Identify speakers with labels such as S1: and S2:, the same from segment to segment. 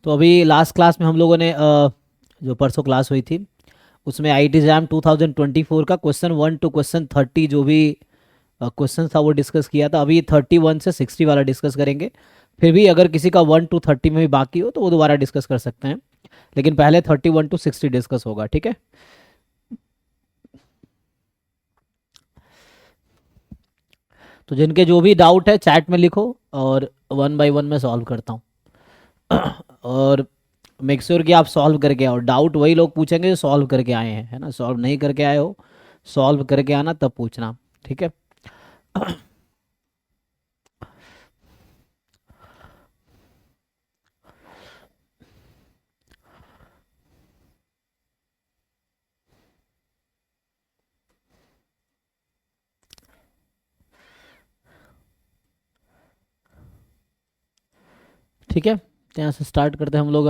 S1: तो अभी last class में हम लोगों ने जो परसों क्लास हुई थी उसमें आईटी एग्जाम 2024 का क्वेश्चन 1 टू क्वेश्चन 30 जो भी क्वेश्चन था वो डिस्कस किया था। अभी 31 से 60 वाला डिस्कस करेंगे। फिर भी अगर किसी का 1 टू 30 में भी बाकी हो तो वो दोबारा डिस्कस कर सकते हैं, लेकिन पहले 31 टू 60 डिस्कस होगा, ठीक है। तो जिनके जो भी डाउट है चैट में लिखो और वन बाय वन मैं सॉल्व करता हूँ। और मेक श्योर कि आप सॉल्व करके आओ। डाउट वही लोग पूछेंगे जो सॉल्व करके आए हैं, है ना। सॉल्व नहीं करके आए हो, सॉल्व करके आना तब पूछना, ठीक है। ठीक है, तो यहाँ से स्टार्ट करते हैं हम लोग।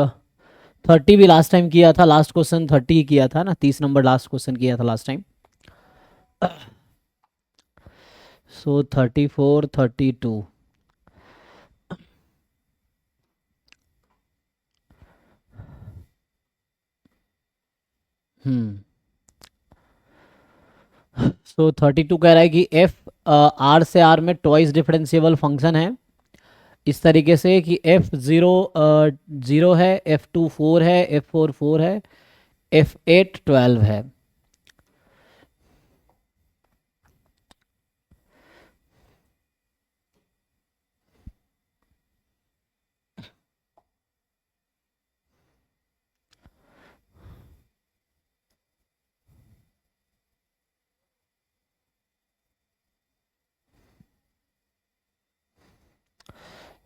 S1: 30 भी लास्ट टाइम किया था, लास्ट क्वेश्चन 30 ही किया था ना, 30 नंबर लास्ट क्वेश्चन किया था लास्ट टाइम। सो 34 32। हम्म सो 32 कह रहा है कि एफ आर से आर में ट्वाइस डिफरेंशिएबल फंक्शन है इस तरीके से कि एफ ज़ीरो 0 है, एफ टू 4 है, एफ फोर 4 है, एफ एट 12 है।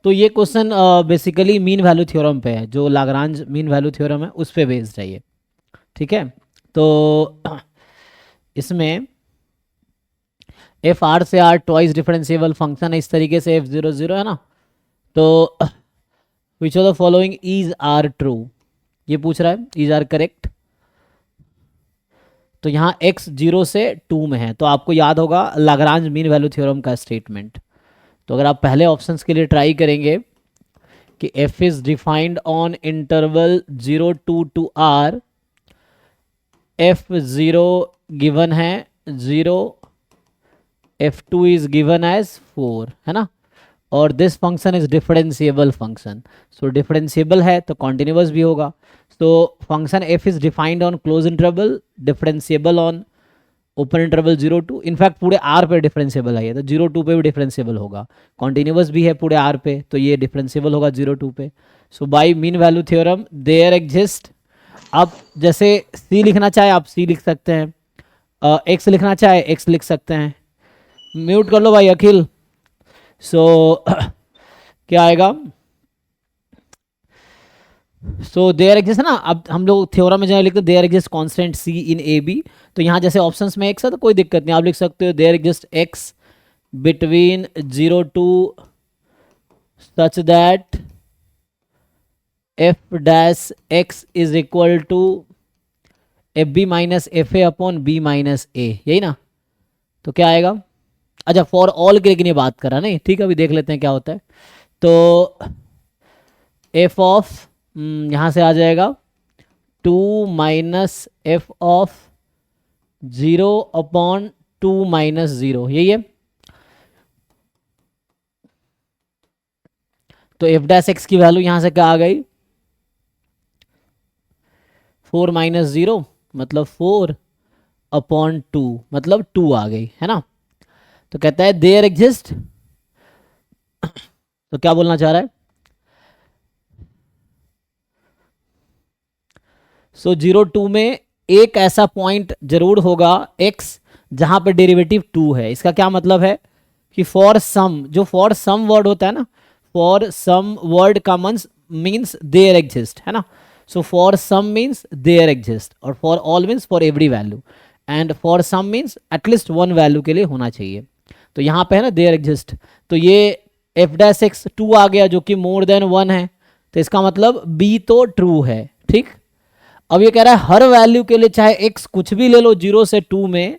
S1: तो ये question basically mean value theorem पे है, जो लाग्रांज मीन वैल्यू थ्योरम है उस पे बेस्ड है ये, ठीक है। तो इसमें एफ आर से आर ट्वाइस डिफरेंशिएबल फंक्शन है इस तरीके से, एफ ज़ीरो 0 है ना। तो which of the following is are true, ये पूछ रहा है, इज आर करेक्ट। तो यहाँ x 0 से 2 में है, तो आपको याद होगा लाग्रांज मीन वैल्यू थ्योरम का स्टेटमेंट। तो अगर आप पहले ऑप्शंस के लिए ट्राई करेंगे कि f is defined on interval 0 to r, F zero given है 0, f2 इज गिवन एज 4, है ना। और this function is differentiable function. So differentiable है तो कॉन्टिन्यूअस भी होगा। तो function f is defined on close interval, differentiable on open interval 0 to, in fact पूरे r पे डिफरेंशिएबल है ये, तो 0 2 पे भी डिफरेंशिएबल होगा। कॉन्टिन्यूअस भी है पूरे r पे, तो ये डिफरेंशिएबल होगा 0 2 पे। So by mean value theorem there exist, आप जैसे c लिखना चाहे आप c लिख सकते हैं, x लिखना चाहे x लिख सकते हैं। म्यूट कर लो भाई अखिल। सो क्या आएगा, सो देयर एग्जिस्ट है ना। अब हम लोग थ्योरम में जहाँ लिखते हैं there exist constant C in A B, तो यहाँ जैसे ऑप्शंस में एक्स है तो कोई दिक्कत नहीं, आप लिख सकते हो there exist x between 0 to such that F dash x is equal to f b minus f a upon b minus a, यही ना। तो क्या आएगा, अच्छा फॉर ऑल के लिए बात करा नहीं, ठीक है। अभी देख लेते हैं क्या होता है। तो एफ ऑफ यहाँ से आ जाएगा 2 minus F of 0 upon 2 minus 0, यही है। तो एफ डैश एक्स की वैल्यू यहाँ से क्या आ गई, 4 माइनस 0 मतलब 4 अपॉन 2 मतलब 2 आ गई, है ना। तो कहता है देयर एग्जिस्ट, तो क्या बोलना चाह रहा है, सो 0 2 में एक ऐसा पॉइंट जरूर होगा x जहां पर डेरिवेटिव 2 है। इसका क्या मतलब है कि फॉर सम, जो फॉर सम वर्ड होता है ना, फॉर सम वर्ड का मीन्स देयर एग्जिस्ट, है ना। So for some means there exist, और for all means for every value, and for some means at least one value के लिए होना चाहिए। तो यहाँ पे है ना देयर एग्जिस्ट, तो ये एफ डैश एक्स 2 आ गया जो कि मोर देन 1 है, तो इसका मतलब b तो ट्रू है, ठीक। अब ये कह रहा है हर वैल्यू के लिए चाहे x कुछ भी ले लो 0 से 2 में,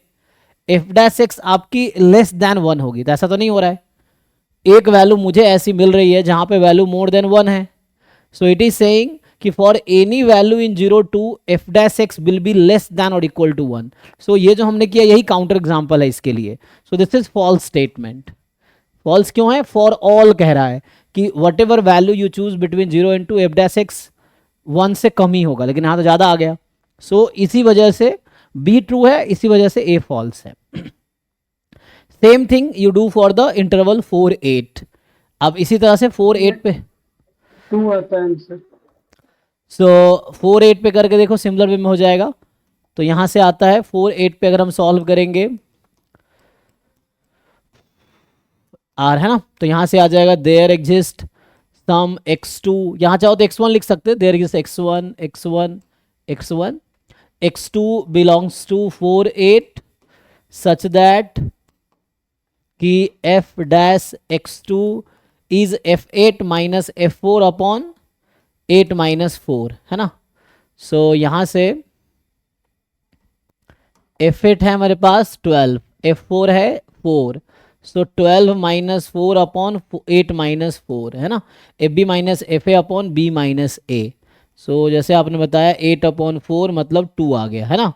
S1: एफ डैश एक्स आपकी लेस देन 1 होगी। तो ऐसा तो नहीं हो रहा है, एक वैल्यू मुझे ऐसी मिल रही है जहां पे वैल्यू मोर देन 1 है। सो इट इज सेइंग कि for any value in 0 2 F dash x will be less than और इक्वल टू 1। सो ये जो हमने किया यही काउंटर एग्जाम्पल है इसके लिए। So this is false statement. False क्यों है? फॉर ऑल कह रहा है कि whatever value you choose between 0 and 2 F dash X 1 से कम ही होगा, लेकिन यहाँ तो ज़्यादा आ गया। सो इसी वजह से बी ट्रू है, इसी वजह से ए फॉल्स है। Same thing you do for the interval 4 8। अब इसी तरह से 4 8 पे
S2: 2 आता है आंसर।
S1: सो 4 8 पे करके देखो, सिमिलर वे में हो जाएगा। तो यहाँ से आता है 4 8 पे अगर हम सॉल्व करेंगे आर है ना, तो यहाँ से आ जाएगा देयर एग्जिस्ट सम x2, यहाँ चाहो तो x1 लिख सकते हैं, there exist x1 x1 x1 x2 belongs to 4 8 such that कि f dash x2 is f8 minus f4 upon 8 minus 4 है ना। सो यहाँ से f8 है हमारे पास 12, f4 है 4, सो 12 माइनस 4 अपॉन 8 माइनस 4 है ना, f b minus f a upon b minus a. So जैसे आपने बताया 8 अपॉन 4 मतलब 2 आ गया है ना,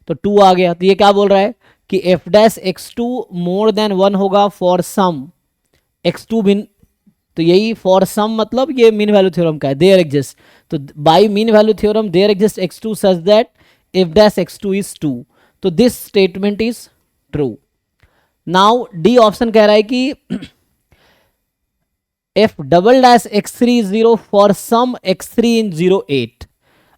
S1: तो 2 आ गया। तो ये क्या बोल रहा है कि F dash x2 more then 1 होगा फॉर सम x2 बिन, तो यही फॉर सम मतलब ये मीन वैल्यू थ्योरम का है, देयर एग्जिस्ट। तो by mean value theorem there exist x2 such that F dash x2 is 2, तो this statement is true. Now D option कह रहा है कि F double dash x3 is 0 for some x3 in 0 8।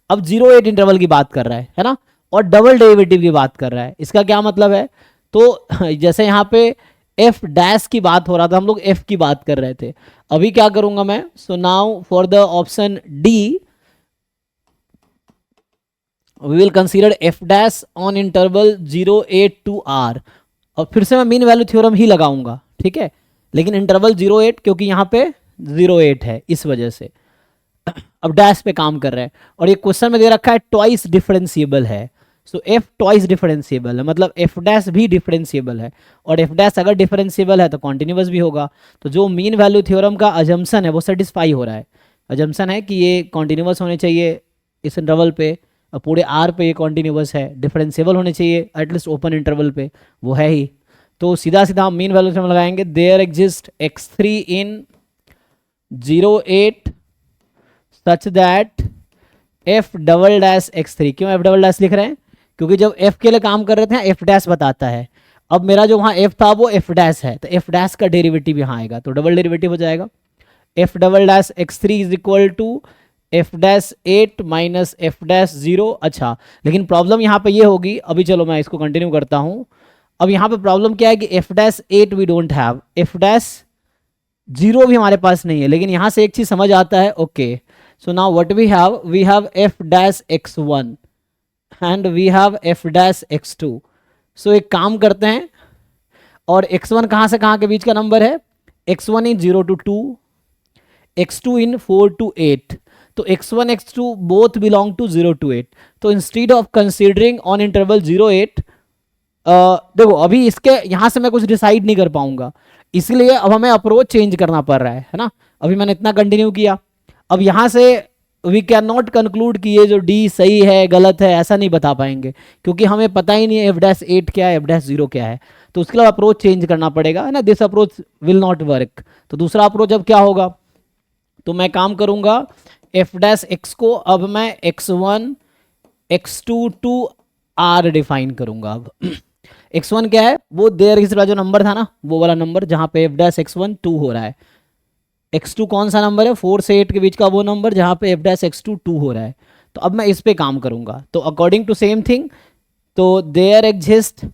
S1: अब 0 8 interval की बात कर रहा है ना, और डबल डेरिवेटिव की बात कर रहा है। इसका क्या मतलब है? तो जैसे यहाँ पे एफ डैश की बात हो रहा था, हम लोग एफ की बात कर रहे थे। अभी क्या करूंगा मैं? So now for the option D we will consider F dash on interval 0 8 to r, और फिर से मैं मीन वैल्यू थ्योरम ही लगाऊंगा, ठीक है, लेकिन इंटरवल 0 8 क्योंकि यहाँ पे 0 8 है इस वजह से। अब डैश पे काम कर रहे हैं, और ये क्वेश्चन में दे रखा है ट्वाइस डिफरेंशिएबल है। सो एफ ट्वाइस डिफरेंशिएबल है, मतलब एफ डैश भी डिफरेंशिएबल है, और एफ डैश अगर डिफरेंशिएबल है तो कॉन्टिन्यूअस भी होगा। तो जो मीन वैल्यू थ्योरम का अजम्पशन है वो सेटिस्फाई हो रहा है। अजम्पशन है कि ये कॉन्टिन्यूअस होने चाहिए इस इंटरवल पे, पूरे आर पे ये कॉन्टिन्यूअस है, डिफरेंशिएबल होने चाहिए एटलीस्ट ओपन इंटरवल पे, वो है ही। तो सीधा सीधा हम मीन वैल्यू थ्योरम लगाएंगे, there exist x3 in 0 8 such that f double dash x3। क्यों f डबल डैश लिख रहे हैं? क्योंकि जब f के लिए काम कर रहे थे f डैश बताता है, अब मेरा जो वहाँ f था वो f डैश है, तो f डैश का डेरिवेटिव यहाँ आएगा, तो डबल डेरिवेटिव हो जाएगा। f double dash x3 is equal to F dash 8 minus F dash 0। अच्छा, लेकिन प्रॉब्लम यहाँ पे ये होगी, अभी चलो मैं इसको कंटिन्यू करता हूँ। अब यहाँ पे प्रॉब्लम क्या है कि F dash 8 we don't have, F dash 0 भी हमारे पास नहीं है, लेकिन यहाँ से एक चीज़ समझ आता है। Okay, so now what we have F dash x1 and we have F dash x2। So एक काम करते हैं, और x1 कहाँ से कहाँ के बीच का नंबर है? x1 in 0 to 2, x2 in 4 to 8, तो x1 x2 both belong to 0 to 8। तो instead of considering on interval 0 8, देखो अभी इसके यहाँ से मैं कुछ डिसाइड नहीं कर पाऊंगा, इसलिए अब हमें अप्रोच चेंज करना पड़ रहा है ना। अभी मैंने इतना कंटिन्यू किया, अब यहाँ से वी कैन नॉट कंक्लूड कि ये जो डी सही है गलत है, ऐसा नहीं बता पाएंगे, क्योंकि हमें पता ही नहीं है एफ डैश 8 क्या है, एफ डैश 0 क्या है। तो उसके लिए अप्रोच चेंज करना पड़ेगा, है ना। This approach will not work. तो दूसरा अप्रोच अब क्या होगा? तो मैं काम करूंगा एफ डैश एक्स को अब मैं x1 x2 to r define करूंगा। अब x1 क्या है? वो देयर इस वाला जो नंबर था ना, वो वाला नंबर जहां पे एफ डैश x1 2 हो रहा है। x2 कौन सा नंबर है? 4 से 8 के बीच का वो नंबर जहां पे एफ डैश x2 2 हो रहा है। तो अब मैं इस पे काम करूंगा, तो अकॉर्डिंग टू सेम थिंग, तो there exist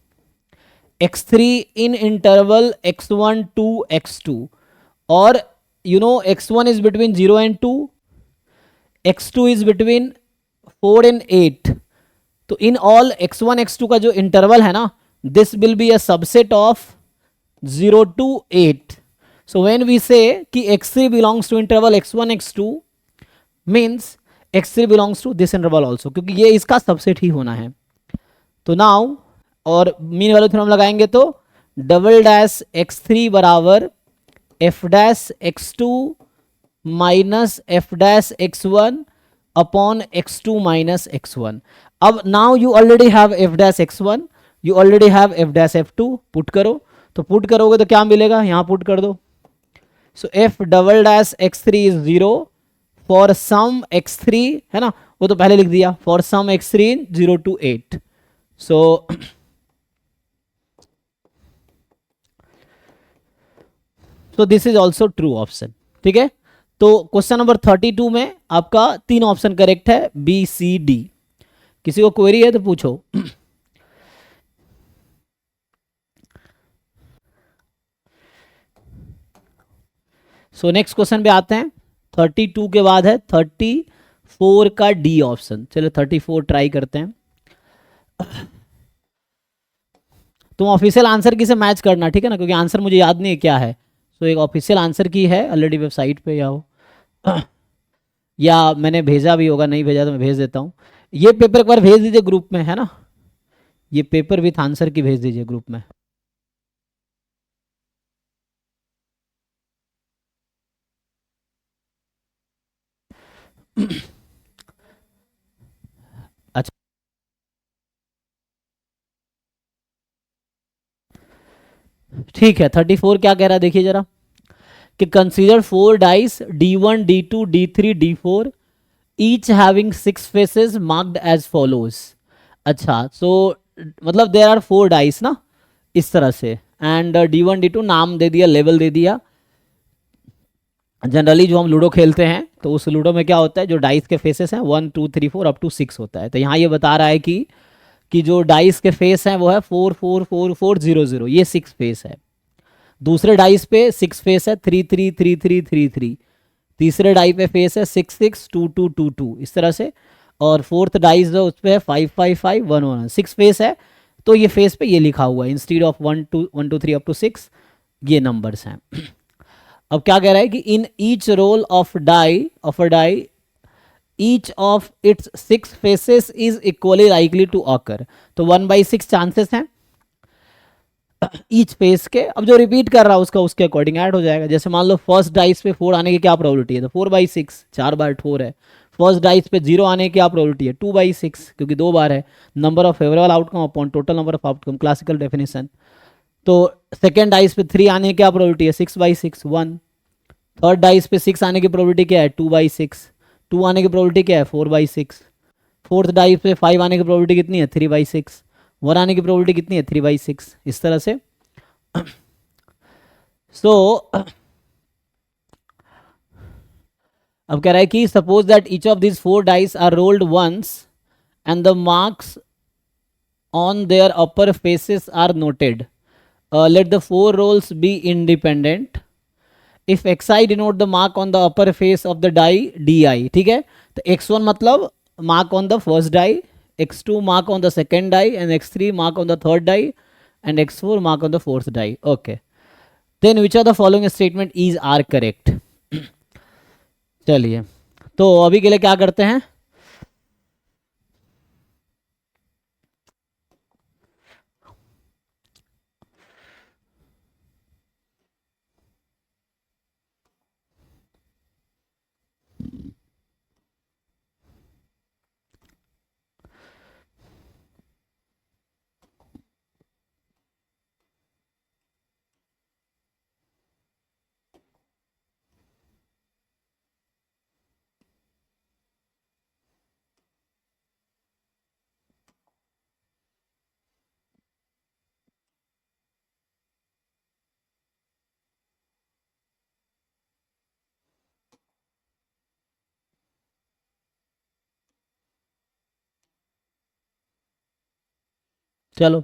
S1: x3 in interval x1 to x2, और you know x1 is between 0 and 2, x2 is between 4 and 8। तो इन ऑल x1 x2 का जो इंटरवल है ना, this will be a subset of 0 to 8। So when we say कि x3 belongs to interval x1 x2 means x3 belongs to this interval also, क्योंकि ये इसका subset ही होना है। तो नाउ और मीन वैल्यू थ्योरम लगाएंगे, तो डबल डैश x3 बराबर F dash x2 minus F dash x1 upon x2 minus x1. अब now you already have f dash x1, you already have f dash f2. Put करो, तो put करोगे तो क्या मिलेगा, यहाँ पुट कर दो. So f double dash x3 is 0 for some x3, है ना, वो तो पहले लिख दिया, for some x3 in 0 to 8. So so this is also true option. ठीक है, तो क्वेश्चन नंबर 32 में आपका 3 ऑप्शन करेक्ट है, बी सी डी. किसी को क्वेरी है तो पूछो. सो नेक्स्ट क्वेश्चन पे आते हैं. 32 के बाद है 34 का डी ऑप्शन. चलो 34 ट्राई करते हैं. तुम ऑफिशियल आंसर की से मैच करना, ठीक है ना, क्योंकि आंसर मुझे याद नहीं है क्या है. तो एक ऑफिशियल आंसर की है ऑलरेडी वेबसाइट पे, या हो या मैंने भेजा भी होगा, नहीं भेजा तो मैं भेज देता हूँ. ये पेपर एक बार भेज दीजिए ग्रुप में, है ना, ये पेपर विथ आंसर की भेज दीजिए ग्रुप में. अच्छा, ठीक है. 34 क्या कह रहा है देखिए जरा, कि consider 4 dice D1 D2 D3 D4 each having 6 faces marked as follows. अच्छा, सो मतलब देर आर 4 डाइस ना, इस तरह से, एंड D1 D2 नाम दे दिया, लेवल दे दिया. जनरली जो हम लूडो खेलते हैं तो उस लूडो में क्या होता है, जो डाइस के फेसेस हैं 1 2 3 4 अप टू 6 होता है. तो यहाँ ये बता रहा है कि जो डाइस के फेस हैं वो है 4 4 4 4 0 0, ये 6 फेस है. दूसरे डाइस पे 6 फेस है 3 3 3 3 3 3. तीसरे डाई पे फेस है 6 6 2 2 2 2, इस तरह से. और फोर्थ डाइस जो उस पर है 5 5 5 1 1. 6 फेस है, तो ये फेस पे ये लिखा हुआ है इंस्टीड ऑफ 1 2 3 अप टू 6, ये नंबर्स हैं. अब क्या कह रहा है कि in each roll of a die each of its 6 faces is equally likely to occur. तो 1/6 चांसेस हैं ईच फेस के. अब जो रिपीट कर रहा है उसका उसके अकॉर्डिंग ऐड हो जाएगा. जैसे मान लो फर्स्ट डाइस पे 4 आने की क्या प्रोबेबिलिटी है, तो 4/6, 4 बार 4 है. फर्स्ट डाइस पे 0 आने की क्या प्रोबेबिलिटी है, 2/6, क्योंकि 2 बार है. Number of favourable outcome upon total number of outcome, classical definition. तो सेकेंड डाइस पे 3 आने की क्या प्रोबेबिलिटी है, 6/6, 1. थर्ड डाइस पे 6 आने की प्रोबेबिलिटी क्या है, 2/6. 2 आने की प्रोबेबिलिटी क्या है, 4/6. फोर्थ डाइस पे 5 आने की प्रोबेबिलिटी कितनी है, 3/6. 1 आने की प्रोबेबिलिटी कितनी है, 3/6, इस तरह से. सो अब कह रहा है कि suppose that each of this 4 dice are rolled once and the marks on their upper faces are noted. Let the 4 rolls be independent if xi denote the mark on the upper face of the die di. ठीक है, तो x1 मतलब mark on the first die, x2 mark on the second die, and x3 mark on the third die, and x4 mark on the fourth die. Okay, then which of the following statement is are correct. चलिए, तो अभी के लिए क्या करते हैं, चलो.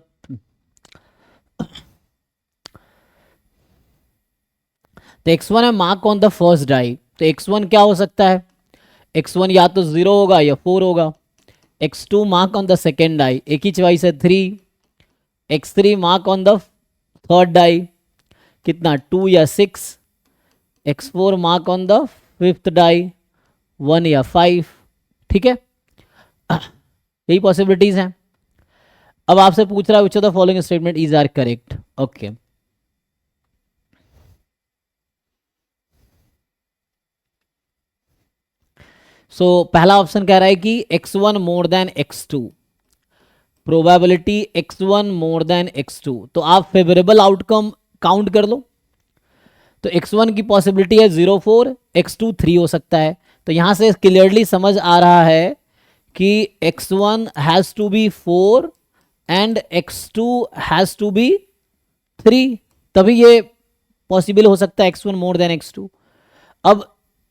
S1: तो x1 है mark on the first die, तो x1 क्या हो सकता है, x1 या तो 0 होगा या 4 होगा. x2 mark on the second die, एक ही चॉइस है 3. x3 mark on the third die, कितना 2 या 6. x4 mark on the fifth die, 1 या 5. ठीक है, यही पॉसिबिलिटीज हैं. अब आपसे पूछ रहा है which of the following statement is are correct. Okay, so पहला ऑप्शन कह रहा है कि x1 more than x2, probability x1 more than x2, तो आप फेवरेबल आउटकम काउंट कर लो। तो x1 की पॉसिबिलिटी है 0.4, x2 3 हो सकता है। तो यहाँ से क्लियरली समझ आ रहा है कि x1 has to be 4 and x2 has to be 3, तभी ये पॉसिबल हो सकता है x1 मोर देन x2। अब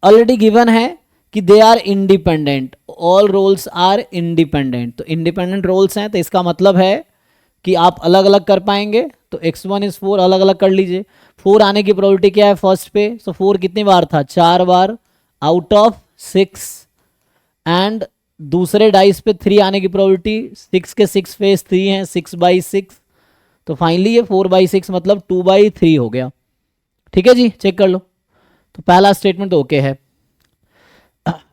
S1: ऑलरेडी गिवन है कि they are independent, all rolls are independent, तो इंडिपेंडेंट रोल्स हैं, तो इसका मतलब है कि आप अलग अलग कर पाएंगे। तो x1 इज 4, अलग अलग कर लीजिए। 4 आने की प्रोबेबिलिटी क्या है फर्स्ट पे, सो 4 कितनी बार था, 4 बार आउट ऑफ 6, एंड दूसरे डाइस पे 3 आने की प्रोबेबिलिटी, 6 के 6 फेस 3 है, 6/6, तो फाइनली ये 4/6 मतलब 2/3 हो गया। ठीक है जी, चेक कर लो। तो पहला स्टेटमेंट तो ओके है।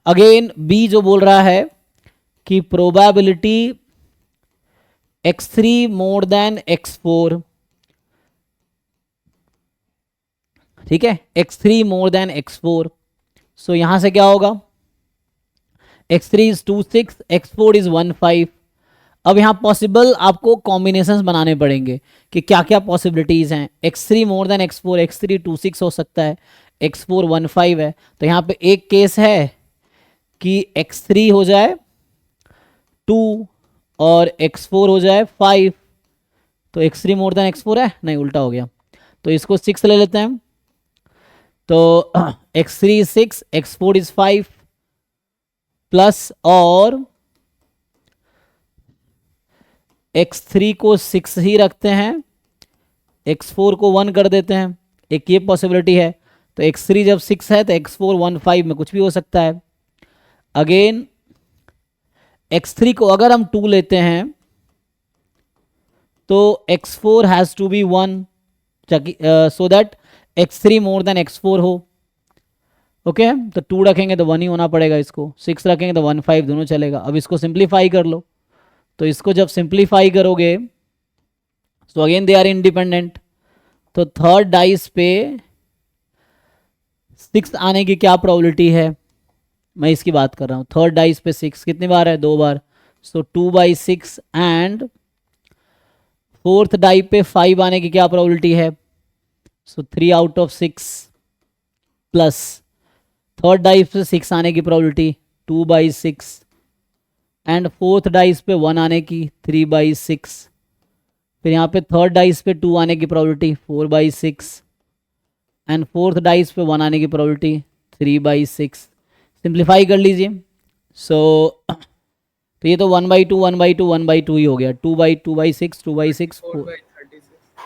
S1: अगेन बी जो बोल रहा है कि probability x3 more than x4, ठीक है, x3 मोर देन x4, सो यहां से क्या होगा, x3 इज 2/6, x4 इज 1/5। अब यहाँ पॉसिबल आपको कॉम्बिनेशंस बनाने पड़ेंगे कि क्या क्या पॉसिबिलिटीज हैं। x3 more than x4, x3 2/6 हो सकता है, x4 1/5 है। तो यहाँ पे एक केस है कि x3 हो जाए 2 और x4 हो जाए 5, तो x3 मोर देन x4 है, नहीं उल्टा हो गया, तो इसको 6 ले लेते हैं। तो x3 is 6, x4 is 5 plus, और x3 को 6 ही रखते हैं, x4 को 1 कर देते हैं, एक ये पॉसिबिलिटी है। तो x3 जब 6 है तो x4 1/5 में कुछ भी हो सकता है। अगेन x3 को अगर हम 2 लेते हैं तो x4 has to be 1, so that x3 more than x4 हो। ओके तो 2 रखेंगे तो 1 ही होना पड़ेगा, इसको 6 रखेंगे तो 1/5 दोनों चलेगा। अब इसको सिंप्लीफाई कर लो, तो इसको जब सिंप्लीफाई करोगे तो अगेन दे आर इंडिपेंडेंट, तो थर्ड डाइस पे 6 आने की क्या प्रोबेबिलिटी है, मैं इसकी बात कर रहा हूँ। थर्ड डाइस पे 6 कितनी बार है, 2 बार, सो 2/6, एंड फोर्थ डाई पे 5 आने की क्या प्रोबेबिलिटी है, सो 3 out of 6, plus third dice पे 6 आने की प्रोबेबिलिटी 2/6, एंड फोर्थ डाइस पे 1 आने की 3/6, फिर यहाँ पे थर्ड डाइस पे 2 आने की प्रोबेबिलिटी 4/6, एंड फोर्थ डाइस पे 1 आने की प्रोबेबिलिटी 3/6। सिंप्लीफाई कर लीजिए। सो तो ये तो 1/2 1/2 1/2 ही हो गया, 2/6 2/6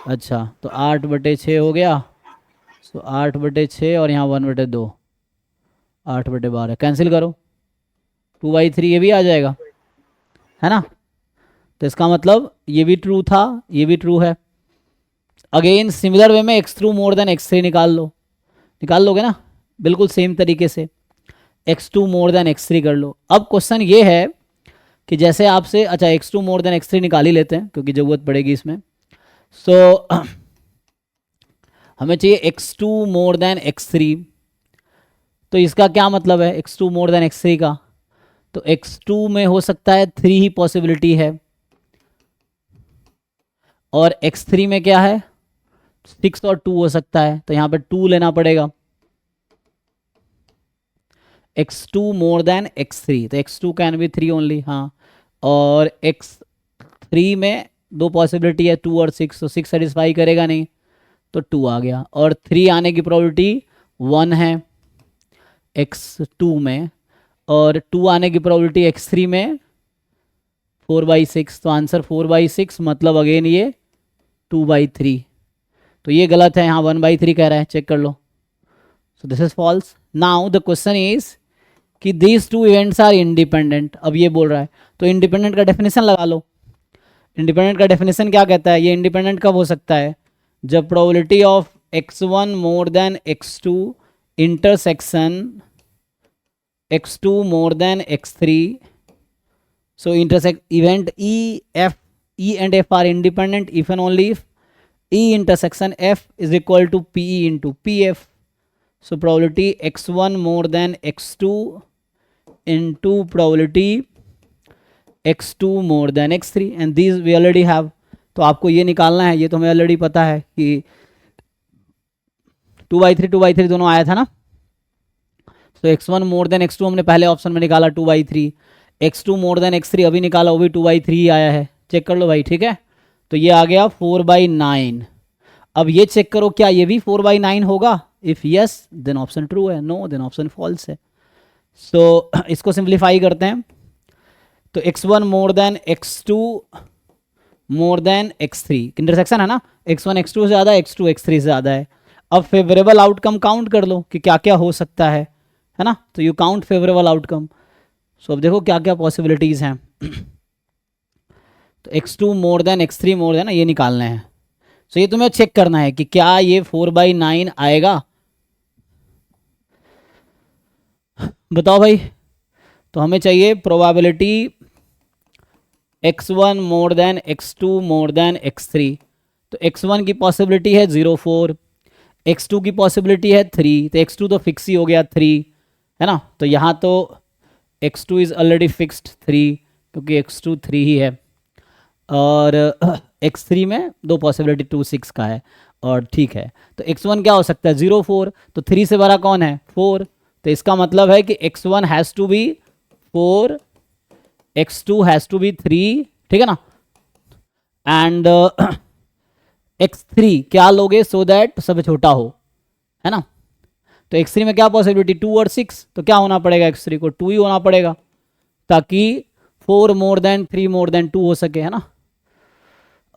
S1: अच्छा, तो 8/6 हो गया। सो 8/6 और यहाँ 1/2, 8/12 कैंसिल करो, 2/3 ये भी आ जाएगा, है ना। तो इसका मतलब ये भी ट्रू था, ये भी ट्रू है। अगेन सिमिलर वे में x2 मोर देन x3 निकाल लो, निकाल लोगे ना, बिल्कुल सेम तरीके से x2 मोर देन x3 कर लो। अब क्वेश्चन ये है कि जैसे आपसे, अच्छा x2 मोर देन x3 निकाल ही लेते हैं क्योंकि ज़रूरत पड़ेगी इसमें। सो हमें चाहिए x2 मोर देन x3, तो इसका क्या मतलब है x2 मोर देन x3 का, तो x2 में हो सकता है 3 ही पॉसिबिलिटी है, और x3 में क्या है 6 और 2 हो सकता है, तो यहाँ पे 2 लेना पड़ेगा, x2 मोर देन x3, तो x2 कैन बी 3 ओनली, हाँ, और x3 में 2 पॉसिबिलिटी है 2 और 6, तो 6 सेटिस्फाई करेगा नहीं, तो 2 आ गया, और 3 आने की प्रोबेबिलिटी 1 है x2 में, और 2 आने की प्रोबेबिलिटी x3 में 4/6, तो आंसर 4/6 मतलब अगेन ये 2/3, तो ये गलत है, यहाँ 1/3 कह रहा है, चेक कर लो। So this is false. Now the question is कि these two events are independent, अब ये बोल रहा है, तो इंडिपेंडेंट का डेफिनेशन लगा लो। इंडिपेंडेंट का डेफिनेशन क्या कहता है, ये इंडिपेंडेंट कब हो सकता है, जब probability of x1 more than x2 intersection x2 more than x3, so intersect event E and F are independent if and only if E intersection F is equal to PE into PF. So probability x1 more than x2 into probability x2 more than x3 and these we already have. तो आपको ये निकालना है, ये तो हमें already पता है कि 2/3 दोनों आया था ना. तो x1 मोर देन x2 हमने पहले ऑप्शन में निकाला 2/3, x2 मोर देन x3 अभी निकाला, वो भी 2/3 ही आया है. चेक कर लो भाई, ठीक है. तो ये आ गया 4/9. अब ये चेक करो क्या ये भी 4/9 होगा. If yes then option true है, नो देन ऑप्शन फॉल्स है. सो इसको सिंप्लीफाई करते हैं. तो x1 more than x2 more than x3 intersection है ना, x1 x2 से ज़्यादा, x2 x3 से ज़्यादा है. अब फेवरेबल आउटकम काउंट कर लो कि क्या क्या हो सकता है ना. तो यू काउंट फेवरेबल आउटकम. सो अब देखो क्या क्या पॉसिबिलिटीज़ हैं. तो x2 more than x3 more then ये निकालने हैं. सो ये तुम्हें चेक करना है कि क्या ये 4/9 आएगा. बताओ भाई. तो हमें चाहिए probability x1 more than x2 more than x3. तो x1 की पॉसिबिलिटी है 0.4, x2 की पॉसिबिलिटी है 3. तो x2 तो फिक्स ही हो गया 3 है ना. तो यहाँ तो x2 इज़ ऑलरेडी फिक्स्ड 3 क्योंकि x2 3 ही है. और x3 में दो पॉसिबिलिटी 2 6 का है और ठीक है. तो x1 क्या हो सकता है 0.4. तो 3 से बड़ा कौन है 4. तो इसका मतलब है कि x1 has to be 4, x2 has to be 3, ठीक है ना. एंड x3 क्या लोगे सो दैट सब छोटा हो, है ना. तो x3 में क्या पॉसिबिलिटी 2 और 6. तो क्या होना पड़ेगा x3 को 2 ही होना पड़ेगा ताकि 4 मोर देन 3 मोर देन 2 हो सके, है ना.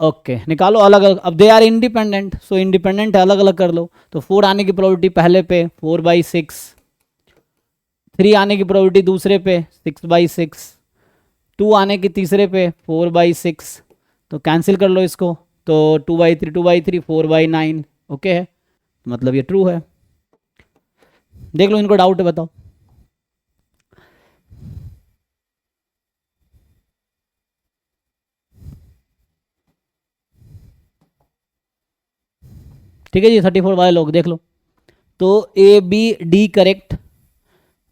S1: ओके निकालो अलग अलग. अब they are independent, so independent अलग अलग कर लो. तो 4 आने की प्रोबेबिलिटी पहले पे 4/6, 3 आने की प्रोबेबिलिटी दूसरे पे 6/6, 2 आने की तीसरे पे 4/6. तो कैंसिल कर लो इसको. तो 2/3 4/9 ओके है. मतलब ये ट्रू है. देख लो इनको डाउट है बताओ. ठीक है जी 34 वाले लोग देख लो. तो ए बी डी करेक्ट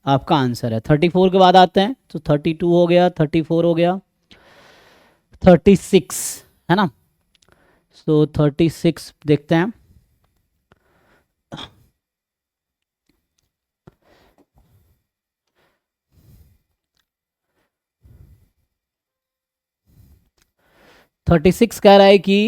S1: आपका आंसर है. 34 के बाद आते हैं तो 32 हो गया, 34 हो गया, 36 है ना. सो 36 देखते हैं. थर्टी सिक्स कह रहा है कि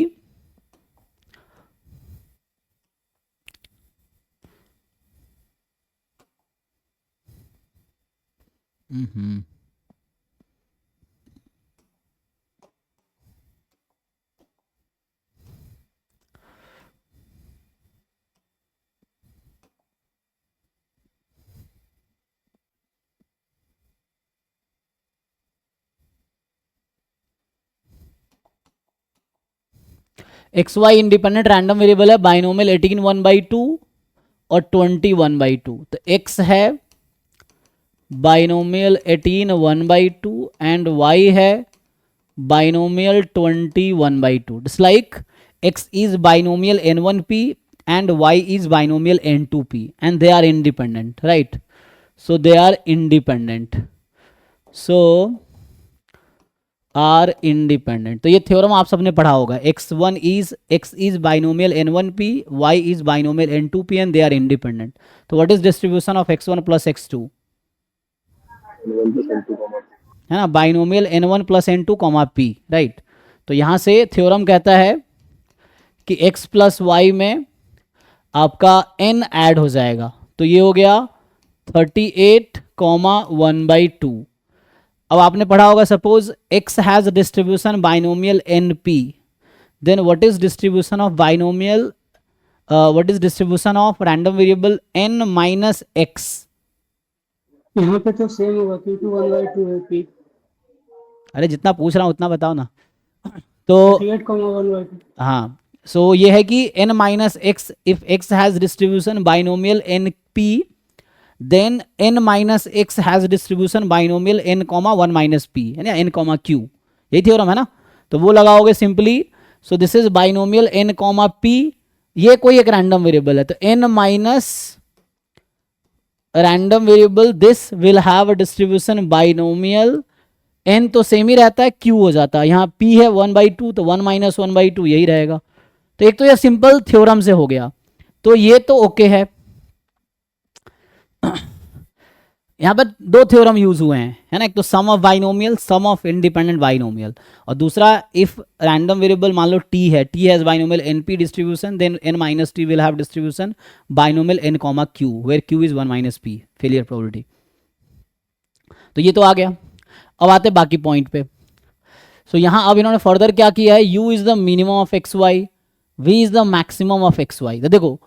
S1: X Y independent random variable है. बाइनोमियल 18 1/2 और 20 1/2. तो x है बाइनोमियल 18 1/2 एंड y है binomial 20 1/2. Just like x is binomial n1p and y is binomial n2p and they are independent, right? So they are independent. So are independent. तो ये theorem आप सबने पढ़ा होगा. x is binomial n1p, y is binomial n2p and they are independent. तो what is distribution of x1 plus x2 है ना. Binomial n1 plus n2 comma p, right. तो यहाँ से थ्योरम कहता है कि x प्लस वाई में आपका n ऐड हो जाएगा. तो ये हो गया 38 1/2. अब आपने पढ़ा होगा suppose x has distribution binomial np, then what is distribution of binomial what is distribution of random variable n minus x.
S2: यहाँ पे तो सेम होगा क्योंकि 1/2 है p.
S1: अरे जितना पूछ रहा हूँ उतना बताओ ना. तो
S2: 38,1/2.
S1: हाँ सो ये है कि n minus x, if x has distribution binomial np then n minus x has distribution binomial n comma 1 minus p है ना, n comma q. यही थ्योरम है ना. तो वो लगाओगे simply. So this is binomial n comma p. ये कोई एक रैंडम वेरिएबल है तो n minus random variable this will have a distribution binomial n तो सेम ही रहता है, क्यू हो जाता है, यहाँ पी है 1/2 तो 1 - 1/2 यही रहेगा। तो एक तो ये सिंपल थ्योरम से हो गया, तो ये तो ओके है। यहाँ पर दो थ्योरम यूज हुए हैं, है ना, एक तो sum of binomial, sum of independent binomial, और दूसरा इफ रैंडम वेरिएबल मान लो टी है, T has binomial n p distribution, then N minus T will have distribution binomial N comma Q, where Q is 1 - p, failure probability. तो ये तो आ गया। अब आते बाकी पॉइंट पे। सो यहाँ अब इन्होंने फर्दर क्या किया है, u is the minimum of x y, v is the maximum of x y. तो देखो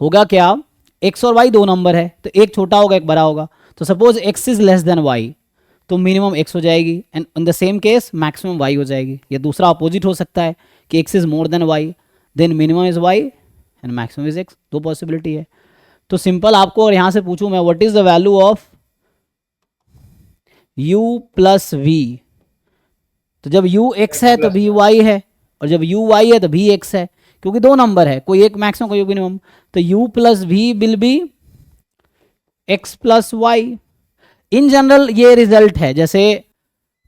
S1: होगा क्या, x और y दो नंबर है, तो एक छोटा होगा एक बड़ा होगा। तो suppose x is less than y, तो मिनिमम x हो जाएगी, and in the same case maximum y हो जाएगी। या दूसरा अपोजिट हो सकता है कि x is more than y, then minimum is y and maximum is x, दो पॉसिबिलिटी है। तो सिंपल आपको और यहाँ से पूछूं मैं, what is the value of u plus v, तो जब u x है तो v y है, और जब u y है तो v x है, क्योंकि दो नंबर है, कोई एक मैक्सिमम कोई मिनिमम। तो u plus v will be x plus y. In general ये रिजल्ट है, जैसे